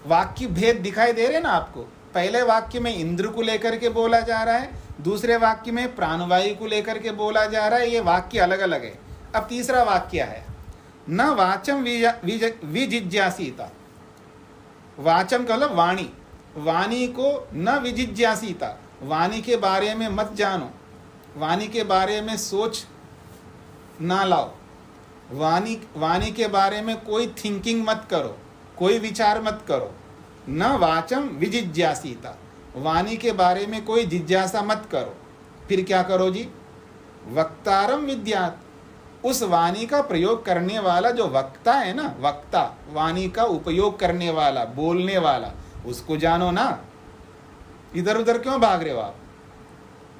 Speaker 1: वाक्य भेद दिखाई दे रहे हैं ना आपको? पहले वाक्य में इंद्र को लेकर के बोला जा रहा है, दूसरे वाक्य में प्राणवायु को लेकर के बोला जा रहा है। ये वाक्य अलग अलग है। अब तीसरा वाक्य है, न वाचम विजिज्ञासीत। वाचम का मतलब वाणी, वाणी को न विजिज्ञासीत, वाणी के बारे में मत जानो, वाणी के बारे में सोच ना लाओ, वाणी के बारे में कोई थिंकिंग मत करो, कोई विचार मत करो। न वाचम विजिज्ञासीता, वाणी के बारे में कोई जिज्ञासा मत करो। फिर क्या करो जी? वक्तारम विद्यात्, उस वाणी का प्रयोग करने वाला जो वक्ता है ना, वक्ता वाणी का उपयोग करने वाला, बोलने वाला, उसको जानो ना। इधर उधर क्यों भाग रहे हो आप?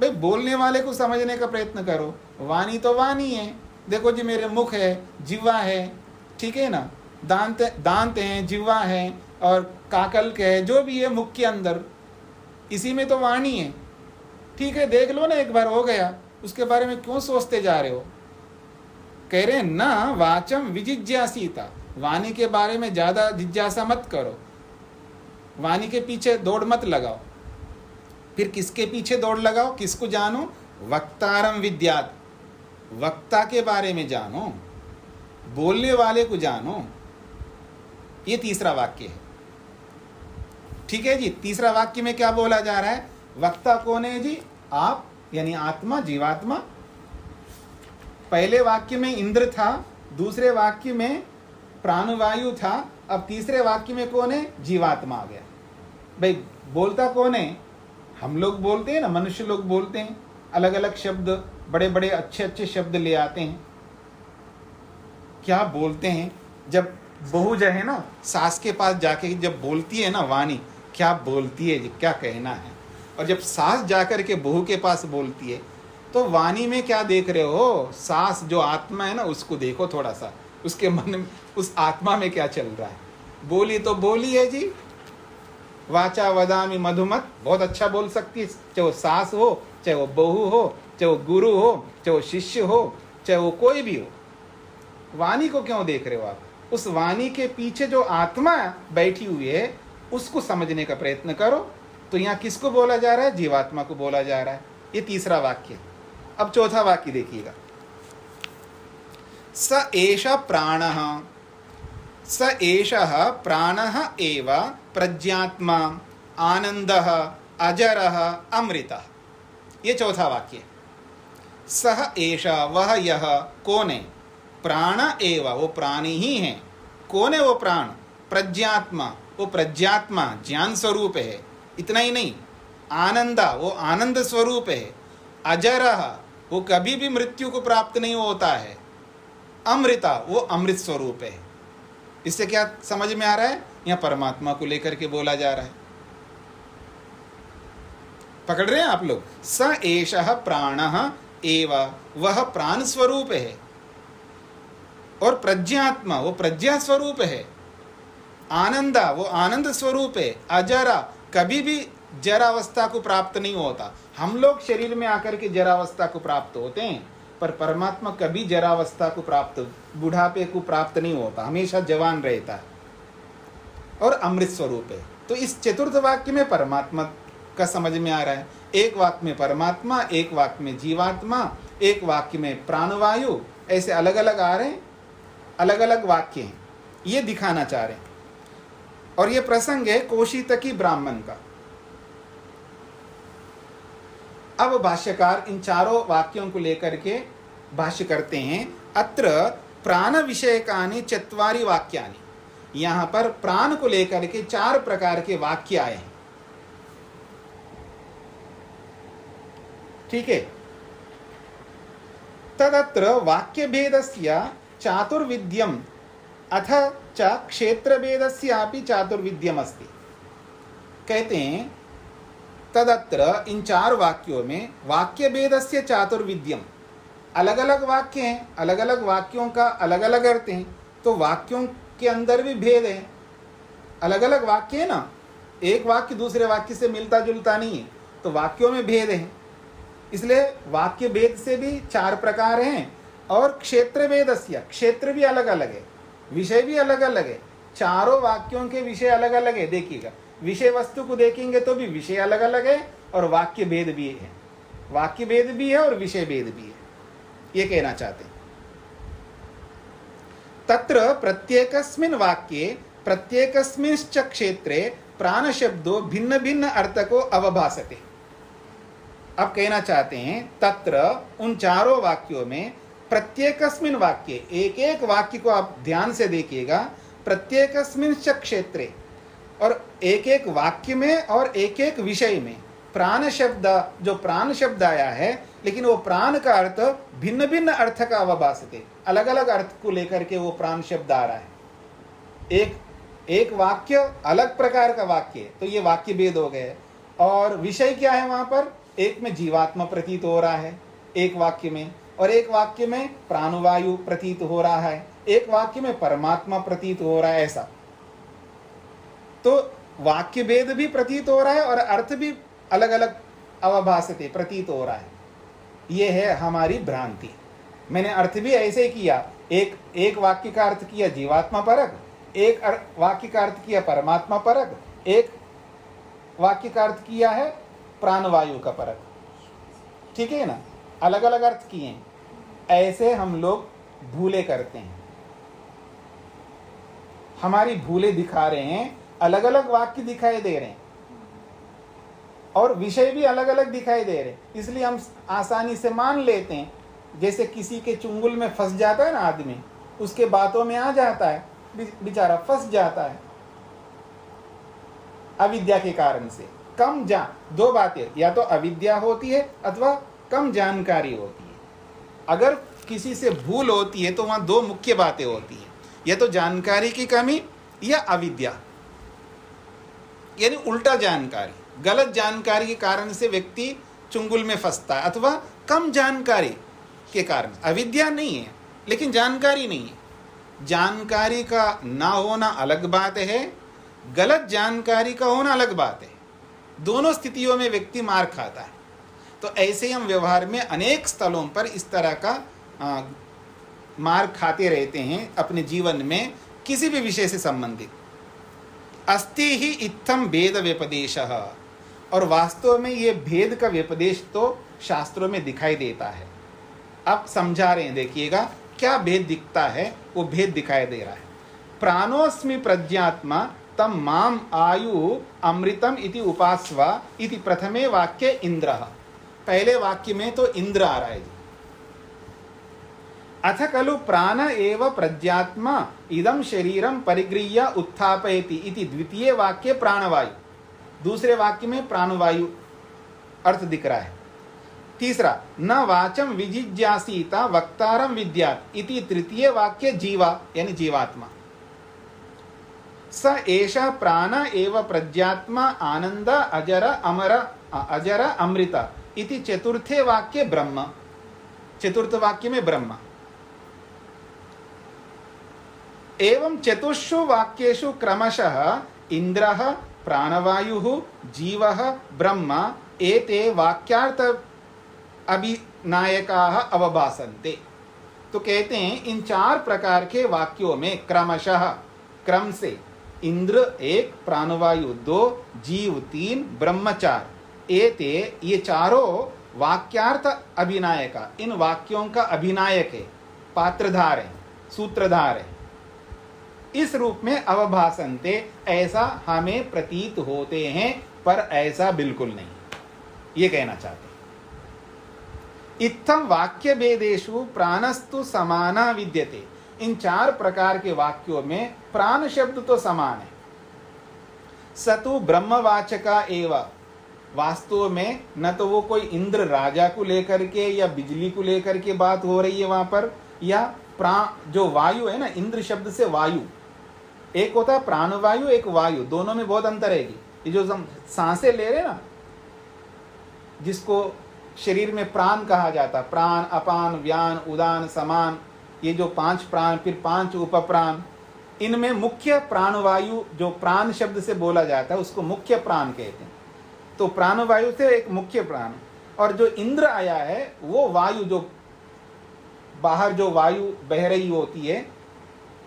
Speaker 1: भाई बोलने वाले को समझने का प्रयत्न करो। वाणी तो वाणी है। देखो जी, मेरे मुख है, जिह्वा है, ठीक है ना, दांत हैं, जिह्वा है और काकल्क है, जो भी है मुख के अंदर, इसी में तो वाणी है। ठीक है, देख लो ना, एक बार हो गया, उसके बारे में क्यों सोचते जा रहे हो? कह रहे हैं ना वाचम विजिज्ञासीता, वाणी के बारे में ज्यादा जिज्ञासा मत करो, वाणी के पीछे दौड़ मत लगाओ। फिर किसके पीछे दौड़ लगाओ? किसको जानो? वक्तारम विद्यात्, वक्ता के बारे में जानो, बोलने वाले को जानो। ये तीसरा वाक्य है। ठीक है जी। तीसरा वाक्य में क्या बोला जा रहा है? वक्ता कौन है जी? आप, यानी आत्मा, जीवात्मा। पहले वाक्य में इंद्र था, दूसरे वाक्य में प्राणवायु था, अब तीसरे वाक्य में कौन है? जीवात्मा आ गया। भाई बोलता कौन है? हम लोग बोलते हैं ना, मनुष्य लोग बोलते हैं, अलग अलग शब्द, बड़े बड़े अच्छे अच्छे शब्द ले आते हैं। क्या बोलते हैं? जब बहू जो है ना, सास के पास जाके जब बोलती है ना वाणी, क्या बोलती है जी, क्या कहना है। और जब सास जाकर के बहू के पास बोलती है, तो वाणी में क्या देख रहे हो? सास जो आत्मा है ना, उसको देखो थोड़ा सा, उसके मन में, उस आत्मा में क्या चल रहा है। बोली तो बोली है जी, वाचा वदामि मधुमत, बहुत अच्छा बोल सकती है, चाहे वो सास हो, चाहे वो बहू हो, चाहे वो गुरु हो, चाहे वो शिष्य हो, चाहे वो कोई भी हो। वाणी को क्यों देख रहे हो आप? उस वाणी के पीछे जो आत्मा बैठी हुई है, उसको समझने का प्रयत्न करो। तो यहाँ किसको बोला जा रहा है? जीवात्मा को बोला जा रहा है। ये तीसरा वाक्य। अब चौथा वाक्य देखिएगा, स एष प्राणः, स एषः प्राणः एव प्रज्ञात्मा आनंदः अजरः अमृतः। ये चौथा वाक्य। सह एषः, वह यह, कौन है? प्राण एव, वो प्राणी ही है। कौन है वो प्राण? प्रज्ञात्मा, वो प्रज्ञात्मा ज्ञान स्वरूप है। इतना ही नहीं, आनंदा, वो आनंद स्वरूप है। अजरः, वो कभी भी मृत्यु को प्राप्त नहीं होता है। अमृता, वो अमृत स्वरूप है। इससे क्या समझ में आ रहा है? यहाँ परमात्मा को लेकर के बोला जा रहा है। पकड़ रहे हैं आप लोग? स एषः प्राणः एव, वह प्राण स्वरूप है। और प्रज्ञात्मा, वो प्रज्ञा स्वरूप है। आनंदा, वो आनंद स्वरूप है। अजरा, कभी भी जरावस्था को प्राप्त नहीं होता। हम लोग शरीर में आकर के जरावस्था को प्राप्त होते हैं, पर परमात्मा कभी जरावस्था को प्राप्त, बुढ़ापे को प्राप्त नहीं होता, हमेशा जवान रहता है और अमृत स्वरूप है। तो इस चतुर्थ वाक्य में परमात्मा का समझ में आ रहा है। एक वाक्य में परमात्मा, एक वाक्य में जीवात्मा, एक वाक्य में प्राणवायु, ऐसे अलग अलग आ रहे हैं, अलग अलग वाक्य हैं। ये दिखाना चाह रहे हैं। और ये प्रसंग है कौशितकी ब्राह्मण का। अब भाष्यकार इन चारों वाक्यों को लेकर के भाष्य करते हैं। अत्र प्राण विषयकानि चत्वारि वाक्यानि, यहाँ पर प्राण को लेकर के 4 प्रकार के वाक्य आए हैं। ठीक है। तदत्र वाक्य भेदस्य चातुर्विध्यम अथ च क्षेत्र भेदस्यापि चातुर्विध्यम अस्ति। कहते हैं तदत्र, इन 4 वाक्यों में वाक्य भेदस्य चातुर्विध्यम, अलग अलग वाक्य हैं, अलग अलग वाक्यों का अलग अलग अर्थ हैं, तो वाक्यों के अंदर भी भेद है। अलग अलग वाक्य है ना, एक वाक्य दूसरे वाक्य से मिलता जुलता नहीं है, तो वाक्यों में भेद है। इसलिए वाक्य भेद से भी 4 प्रकार हैं। और क्षेत्र भेदस्य, क्षेत्र भी अलग अलग है, विषय भी अलग अलग है। चारों वाक्यों के विषय अलग अलग है। देखिएगा, विषय वस्तु को देखेंगे तो भी विषय अलग अलग है और वाक्य भेद भी है, वाक्य भेद भी है और विषय भेद भी है, ये कहना चाहते हैं। तत्र प्रत्येकस्मिन् वाक्ये प्रत्येकस्मिंश्च क्षेत्रे प्राण शब्दों भिन्न भिन्न अर्थ को अवभासते। अब कहना चाहते हैं तत्र, उन 4 वाक्यों में, प्रत्येकस्मिन् वाक्ये, एक एक वाक्य को आप ध्यान से देखिएगा, प्रत्येकस्मिंश्च क्षेत्रे, और एक एक वाक्य में और एक एक विषय में प्राण शब्द, जो प्राण शब्द आया है, लेकिन वो प्राण का अर्थ भिन्न भिन्न अर्थ का अवभासते, अलग अलग अर्थ को लेकर के वो प्राण शब्द आ रहा है। एक वाक्य अलग प्रकार का वाक्य है, तो ये वाक्य भेद हो गए। और विषय क्या है वहां पर, एक में जीवात्मा प्रतीत हो रहा है एक वाक्य में, और एक वाक्य में प्राणवायु प्रतीत हो रहा है, एक वाक्य में परमात्मा प्रतीत हो रहा है। ऐसा तो वाक्य भेद भी प्रतीत हो रहा है और अर्थ भी अलग अलग अवभासते प्रतीत हो रहा है। ये है हमारी भ्रांति। मैंने अर्थ भी ऐसे ही किया, एक वाक्य का अर्थ किया जीवात्मा परक, एक वाक्य का अर्थ किया परमात्मा परक, एक वाक्य का अर्थ किया है प्राणवायु का परक। ठीक है ना, अलग अलग अर्थ किए। ऐसे हम लोग भूले करते हैं, हमारी भूले दिखा रहे हैं, अलग अलग वाक्य दिखाई दे रहे हैं और विषय भी अलग अलग दिखाई दे रहे हैं। इसलिए हम आसानी से मान लेते हैं, जैसे किसी के चुंगल में फंस जाता है ना आदमी, उसके बातों में आ जाता है, बेचारा फंस जाता है अविद्या के कारण से। दो बातें, या तो अविद्या होती है अथवा कम जानकारी होती है। अगर किसी से भूल होती है तो वहां 2 मुख्य बातें होती है, या तो जानकारी की कमी या अविद्या, यानी उल्टा जानकारी, गलत जानकारी के कारण से व्यक्ति चुंगल में फंसता है, अथवा कम जानकारी के कारण। अविद्या नहीं है लेकिन जानकारी नहीं है। जानकारी का ना होना अलग बात है, गलत जानकारी का होना अलग बात है। दोनों स्थितियों में व्यक्ति मार खाता है। तो ऐसे ही हम व्यवहार में अनेक स्थलों पर इस तरह का मार खाते रहते हैं अपने जीवन में, किसी भी विषय से संबंधित। अस्ति ही इत्थम भेद व्यपदेशः, और वास्तव में ये भेद का व्यपदेश तो शास्त्रों में दिखाई देता है। अब समझा रहे हैं, देखिएगा क्या भेद दिखता है, वो भेद दिखाई दे रहा है। प्राणोस्मि प्रज्ञात्मा तम माम आयु अमृतम इति उपास्वा इति प्रथमे वाक्य इंद्रः। पहले वाक्य में तो इंद्र आ रहा है। अथ खलु प्राण एव प्रज्ञात्मा इदम शरीरम परिगृह्य उत्थापयति इति द्वितीय वाक्य प्राणवायु। दूसरे वाक्य में प्राणवायु अर्थ दिख रहा है। तीसरा, न वाचम विजिज्ञासीता वक्तारम विद्यात् इति तृतीय वाक्य जीवा यानी जीवात्मा। स एषा प्राण एव प्रज्ञात्मा आनंद अजर अमर अजर अमृत इति चतुर्थे वाक्य ब्रह्म। चतुर्थ वाक्य में ब्रह्म। एवं चतुर्षु वाक्येषु क्रमशः इंद्रः प्राणवायुः जीवः ब्रह्म एते वाक्यार्थ अभिनायकाः अवभासन्ते। तो कहते हैं इन 4 प्रकार के वाक्यों में क्रमशः, क्रम से, इंद्र 1, प्राणवायु 2, जीव 3, ब्रह्म 4, एते ये चारों वाक्यार्थ अभिनायका, इन वाक्यों का अभिनायक है, पात्रधार है, सूत्रधार है। इस रूप में अवभासन्ते, ऐसा हमें प्रतीत होते हैं, पर ऐसा बिल्कुल नहीं, ये कहना चाहते हैं। इत्थम वाक्य भेदेषु प्राणस्तु समाना विद्यते। इन 4 प्रकार के वाक्यों में प्राण शब्द तो समान है। सतु ब्रह्मवाचका एव, वास्तव में न तो वो कोई इंद्र राजा को लेकर के या बिजली को लेकर के बात हो रही है वहां पर, या जो वायु है ना, इंद्र शब्द से वायु, एक होता है प्राणवायु, एक वायु, दोनों में बहुत अंतर है। ये जो हम सांसें ले रहे हैं ना, जिसको शरीर में प्राण कहा जाता, प्राण, अपान, व्यान, उदान, समान, ये जो 5 प्राण, फिर 5 उपप्राण, इनमें मुख्य प्राणवायु जो प्राण शब्द से बोला जाता है उसको मुख्य प्राण कहते हैं। तो प्राणवायु से एक मुख्य प्राण, और जो इंद्र आया है वो वायु, जो बाहर जो वायु बह रही होती है,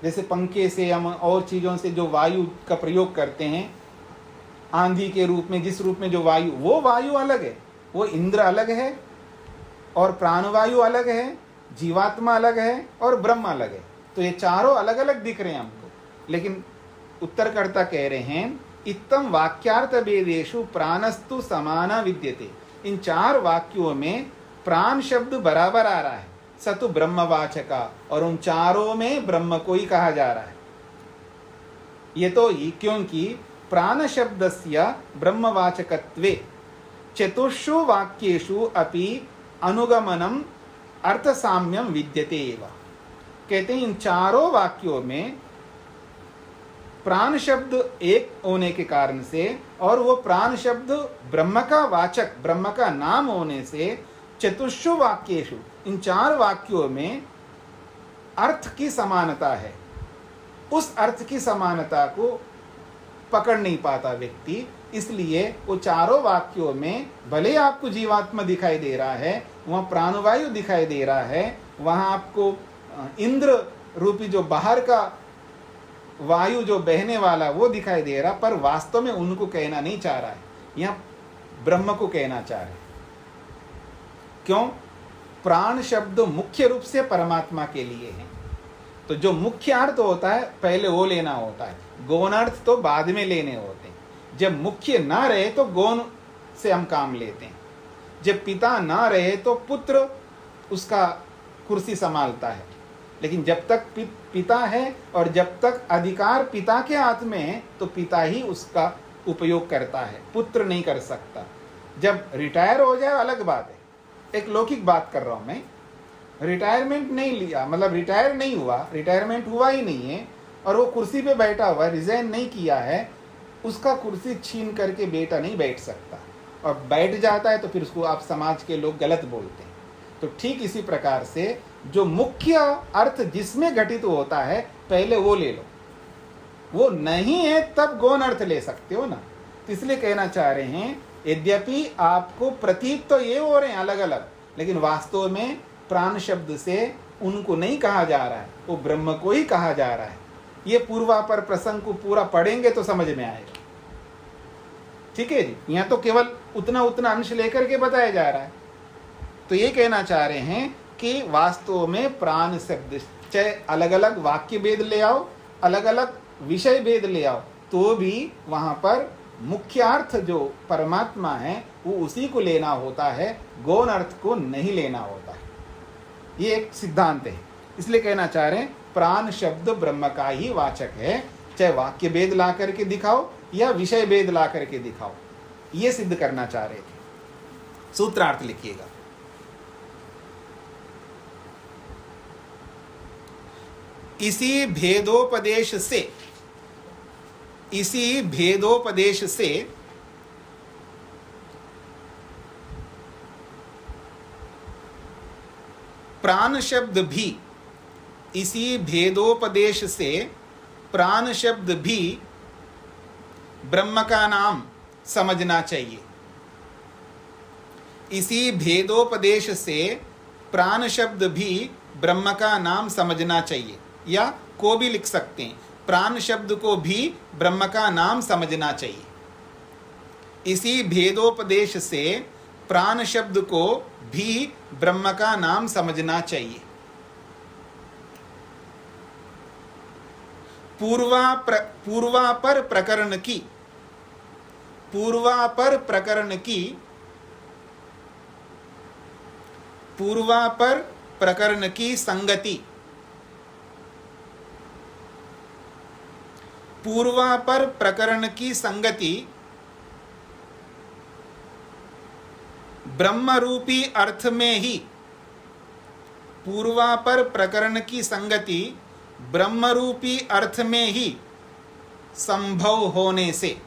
Speaker 1: जैसे पंखे से हम और चीज़ों से जो वायु का प्रयोग करते हैं, आंधी के रूप में, जिस रूप में जो वायु, वो वायु अलग है, वो इंद्र अलग है, और प्राणवायु अलग है, जीवात्मा अलग है, और ब्रह्म अलग है। तो ये चारों अलग अलग दिख रहे हैं हमको, लेकिन उत्तरकर्ता कह रहे हैं इत्तम वाक्यार्थ भेदेषु प्राणस्तु समाना विद्यते। इन 4 वाक्यों में प्राण शब्द बराबर आ रहा है, सतु ब्रह्मवाचका, और उन चारों में ब्रह्म को ही कहा जा रहा है। ये तो ही क्योंकि प्राण शब्दस्य ब्रह्मवाचकत्वे चतुर्षु वाक्येषु अपि अनुगमनम अर्थ साम्यम विद्यते एव। कहते हैं इन चारों वाक्यों में प्राण शब्द एक होने के कारण से, और वो प्राण शब्द ब्रह्म का वाचक, ब्रह्म का नाम होने से, चतुर्षु वाक्येषु, इन 4 वाक्यों में अर्थ की समानता है। उस अर्थ की समानता को पकड़ नहीं पाता व्यक्ति, इसलिए वो चारों वाक्यों में भले आपको जीवात्मा दिखाई दे रहा है, वहाँ प्राणवायु दिखाई दे रहा है, वहाँ आपको इंद्र रूपी जो बाहर का वायु जो बहने वाला वो दिखाई दे रहा, पर वास्तव में उनको कहना नहीं चाह रहा है, यहाँ ब्रह्म को कहना चाह रहे हैं। क्यों? प्राण शब्द मुख्य रूप से परमात्मा के लिए है, तो जो मुख्य अर्थ होता है पहले वो लेना होता है, गौण अर्थ तो बाद में लेने होते हैं। जब मुख्य ना रहे तो गौण से हम काम लेते हैं, जब पिता ना रहे तो पुत्र उसका कुर्सी संभालता है, लेकिन जब तक पिता है और जब तक अधिकार पिता के हाथ में है तो पिता ही उसका उपयोग करता है, पुत्र नहीं कर सकता। जब रिटायर हो जाए अलग बात है, एक लौकिक बात कर रहा हूं मैं, रिटायरमेंट नहीं लिया मतलब रिटायर नहीं हुआ, रिटायरमेंट हुआ ही नहीं है, और वो कुर्सी पे बैठा हुआ है, रिजाइन नहीं किया है, उसका कुर्सी छीन करके बेटा नहीं बैठ सकता, और बैठ जाता है तो फिर उसको आप समाज के लोग गलत बोलते हैं। तो ठीक इसी प्रकार से जो मुख्य अर्थ जिसमें घटित होता है पहले वो ले लो, वो नहीं है तब गौण अर्थ ले सकते हो ना। तो इसलिए कहना चाह रहे हैं यद्यपि आपको प्रतीत तो ये हो रहे हैं अलग अलग, लेकिन वास्तव में प्राण शब्द से उनको नहीं कहा जा रहा है, वो ब्रह्म को ही कहा जा रहा है। ये पूर्वापर प्रसंग को पूरा पढ़ेंगे तो समझ में आएगा। ठीक है जी, यहाँ तो केवल उतना उतना अंश लेकर के बताया जा रहा है। तो ये कहना चाह रहे हैं कि वास्तव में प्राण शब्द चाहे अलग अलग वाक्य भेद ले आओ, अलग अलग विषय भेद ले आओ, तो भी वहाँ पर मुख्य अर्थ जो परमात्मा है वो उसी को लेना होता है, गौण अर्थ को नहीं लेना होता है। ये एक सिद्धांत है। इसलिए कहना चाह रहे हैं प्राण शब्द ब्रह्म का ही वाचक है, चाहे वाक्य भेद ला करके दिखाओ या विषय भेद ला करके दिखाओ, ये सिद्ध करना चाह रहे थे। सूत्रार्थ लिखिएगा। इसी भेदोपदेश से प्राण शब्द भी, इसी भेदोपदेश से प्राण शब्द भी ब्रह्म का नाम समझना चाहिए। इसी भेदोपदेश से प्राण शब्द भी ब्रह्म का नाम समझना चाहिए, या को भी लिख सकते हैं, प्राण शब्द को भी ब्रह्म का नाम समझना चाहिए। इसी भेदोपदेश से प्राण शब्द को भी ब्रह्म का नाम समझना चाहिए। पूर्वापर प्रकरण की संगति, पूर्वापर प्रकरण की संगति ब्रह्म रूपी अर्थ में ही, पूर्वापर प्रकरण की संगति ब्रह्म रूपी अर्थ में ही संभव होने से,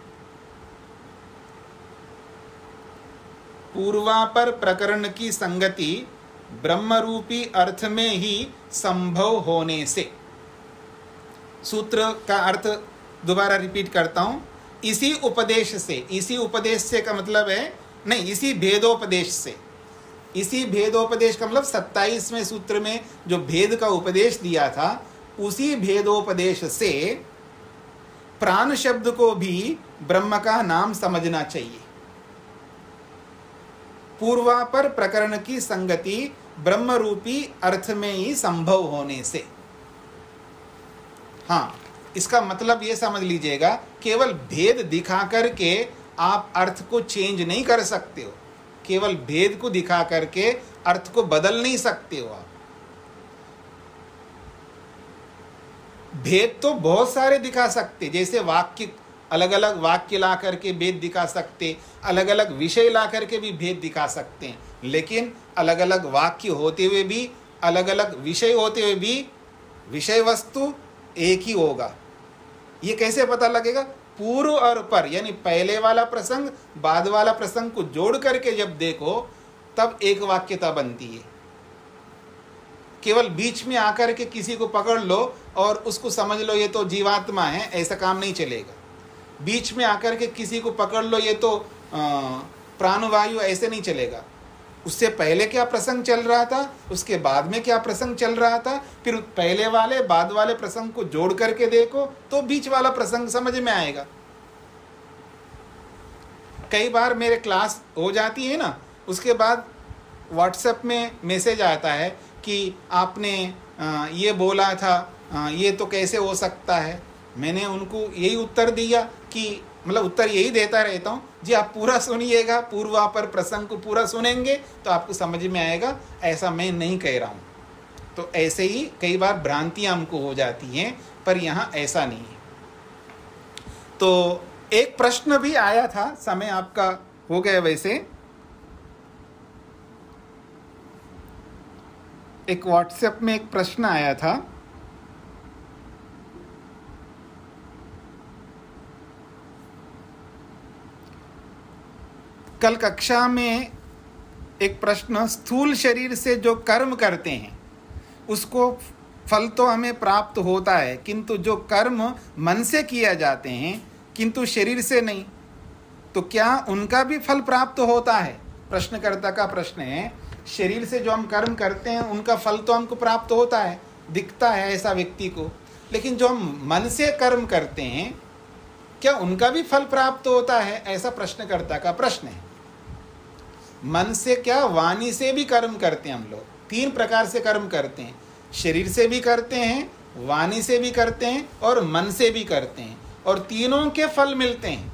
Speaker 1: पूर्वापर प्रकरण की संगति ब्रह्म रूपी अर्थ में ही संभव होने से। सूत्र का अर्थ दोबारा रिपीट करता हूं, इसी उपदेश से, इसी उपदेश से का मतलब है नहीं, इसी भेदोपदेश से, इसी भेदोपदेश का मतलब 27वें सूत्र में जो भेद का उपदेश दिया था, उसी भेदोपदेश से प्राण शब्द को भी ब्रह्म का नाम समझना चाहिए। पूर्वापर प्रकरण की संगति ब्रह्म रूपी अर्थ में ही संभव होने से। हाँ, इसका मतलब ये समझ लीजिएगा, केवल भेद दिखा करके आप अर्थ को चेंज नहीं कर सकते हो, केवल भेद को दिखा करके अर्थ को बदल नहीं सकते हो आप। भेद तो बहुत सारे दिखा सकते, जैसे वाक्य, अलग अलग वाक्य ला करके भेद दिखा सकते, अलग अलग विषय ला करके भी भेद दिखा सकते हैं, लेकिन अलग अलग वाक्य होते हुए भी, अलग अलग विषय होते हुए भी विषय वस्तु एक ही होगा। ये कैसे पता लगेगा? पूर्व और पर, यानी पहले वाला प्रसंग बाद वाला प्रसंग को जोड़ करके जब देखो तब एक वाक्यता बनती है। केवल बीच में आकर के किसी को पकड़ लो और उसको समझ लो ये तो जीवात्मा है, ऐसा काम नहीं चलेगा। बीच में आकर के किसी को पकड़ लो ये तो प्राणवायु, ऐसे नहीं चलेगा। उससे पहले क्या प्रसंग चल रहा था, उसके बाद में क्या प्रसंग चल रहा था, फिर पहले वाले बाद वाले प्रसंग को जोड़ करके देखो तो बीच वाला प्रसंग समझ में आएगा। कई बार मेरे क्लास हो जाती है ना, उसके बाद व्हाट्सएप में मैसेज आता है कि आपने ये बोला था, ये तो कैसे हो सकता है। मैंने उनको यही उत्तर दिया कि मतलब उत्तर यही देता रहता हूँ जी, आप पूरा सुनिएगा, पूर्वापर प्रसंग को पूरा सुनेंगे तो आपको समझ में आएगा, ऐसा मैं नहीं कह रहा हूँ। तो ऐसे ही कई बार भ्रांतियाँ हमको हो जाती हैं, पर यहाँ ऐसा नहीं है। तो एक प्रश्न भी आया था, समय आपका हो गया वैसे, एक व्हाट्सएप में एक प्रश्न आया था, कल कक्षा में एक प्रश्न, स्थूल शरीर से जो कर्म करते हैं उसको फल तो हमें प्राप्त होता है, किंतु जो कर्म मन से किया जाते हैं किंतु शरीर से नहीं, तो क्या उनका भी फल प्राप्त होता है? प्रश्नकर्ता का प्रश्न है, शरीर से जो हम कर्म करते हैं उनका फल तो हमको प्राप्त होता है, दिखता है ऐसा व्यक्ति को, लेकिन जो हम मन से कर्म करते हैं क्या उनका भी फल प्राप्त होता है? ऐसा प्रश्नकर्ता का प्रश्न है। मन से क्या, वाणी से भी कर्म करते हैं हम लोग। 3 प्रकार से कर्म करते हैं, शरीर से भी करते हैं, वाणी से भी करते हैं और मन से भी करते हैं, और तीनों के फल मिलते हैं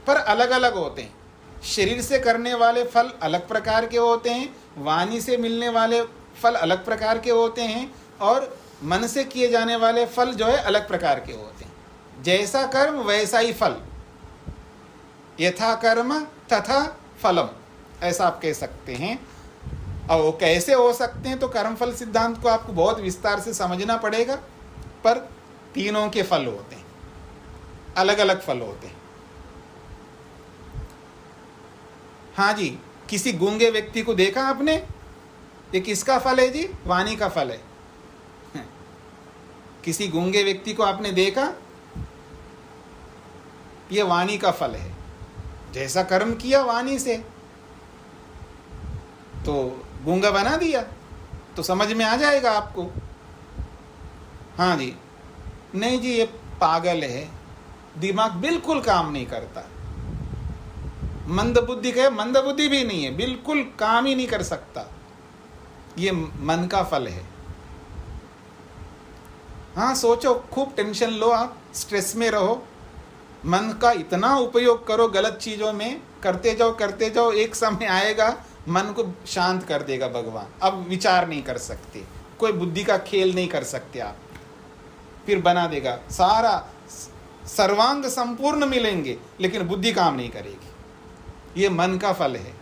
Speaker 1: पर अलग अलग होते हैं। शरीर से करने वाले फल अलग प्रकार के होते हैं, वाणी से मिलने वाले फल अलग प्रकार के होते हैं, और मन से किए जाने वाले फल जो है अलग प्रकार के होते हैं। जैसा कर्म वैसा ही फल, यथा कर्म तथा फलम, ऐसा आप कह सकते हैं। और वो कैसे हो सकते हैं, तो कर्मफल सिद्धांत को आपको बहुत विस्तार से समझना पड़ेगा, पर तीनों के फल होते हैं, अलग अलग फल होते हैं। हाँ जी, किसी गूंगे व्यक्ति को देखा आपने? ये किसका फल है जी? वाणी का फल है। किसी गूंगे व्यक्ति को आपने देखा? ये वाणी का फल है। जैसा कर्म किया वाणी से तो गूंगा बना दिया, तो समझ में आ जाएगा आपको। हाँ जी, नहीं जी ये पागल है, दिमाग बिल्कुल काम नहीं करता, मंद बुद्धि का, मंद बुद्धि भी नहीं है, बिल्कुल काम ही नहीं कर सकता, ये मन का फल है। हाँ सोचो, खूब टेंशन लो आप, स्ट्रेस में रहो, मन का इतना उपयोग करो गलत चीज़ों में, करते जाओ, एक समय आएगा मन को शांत कर देगा भगवान। अब विचार नहीं कर सकते, कोई बुद्धि का खेल नहीं कर सकते आप, फिर बना देगा, सारा सर्वांग संपूर्ण मिलेंगे लेकिन बुद्धि काम नहीं करेगी। ये मन का फल है।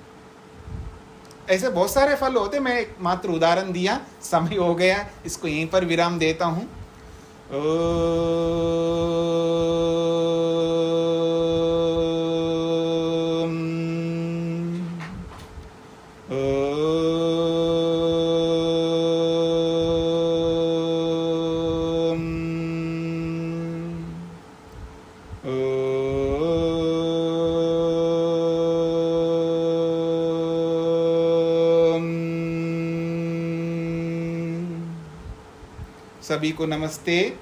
Speaker 1: ऐसे बहुत सारे फल होते, मैं एक मात्र उदाहरण दिया, समय हो गया, इसको यहीं पर विराम देता हूँ। ओम। सभी को नमस्ते।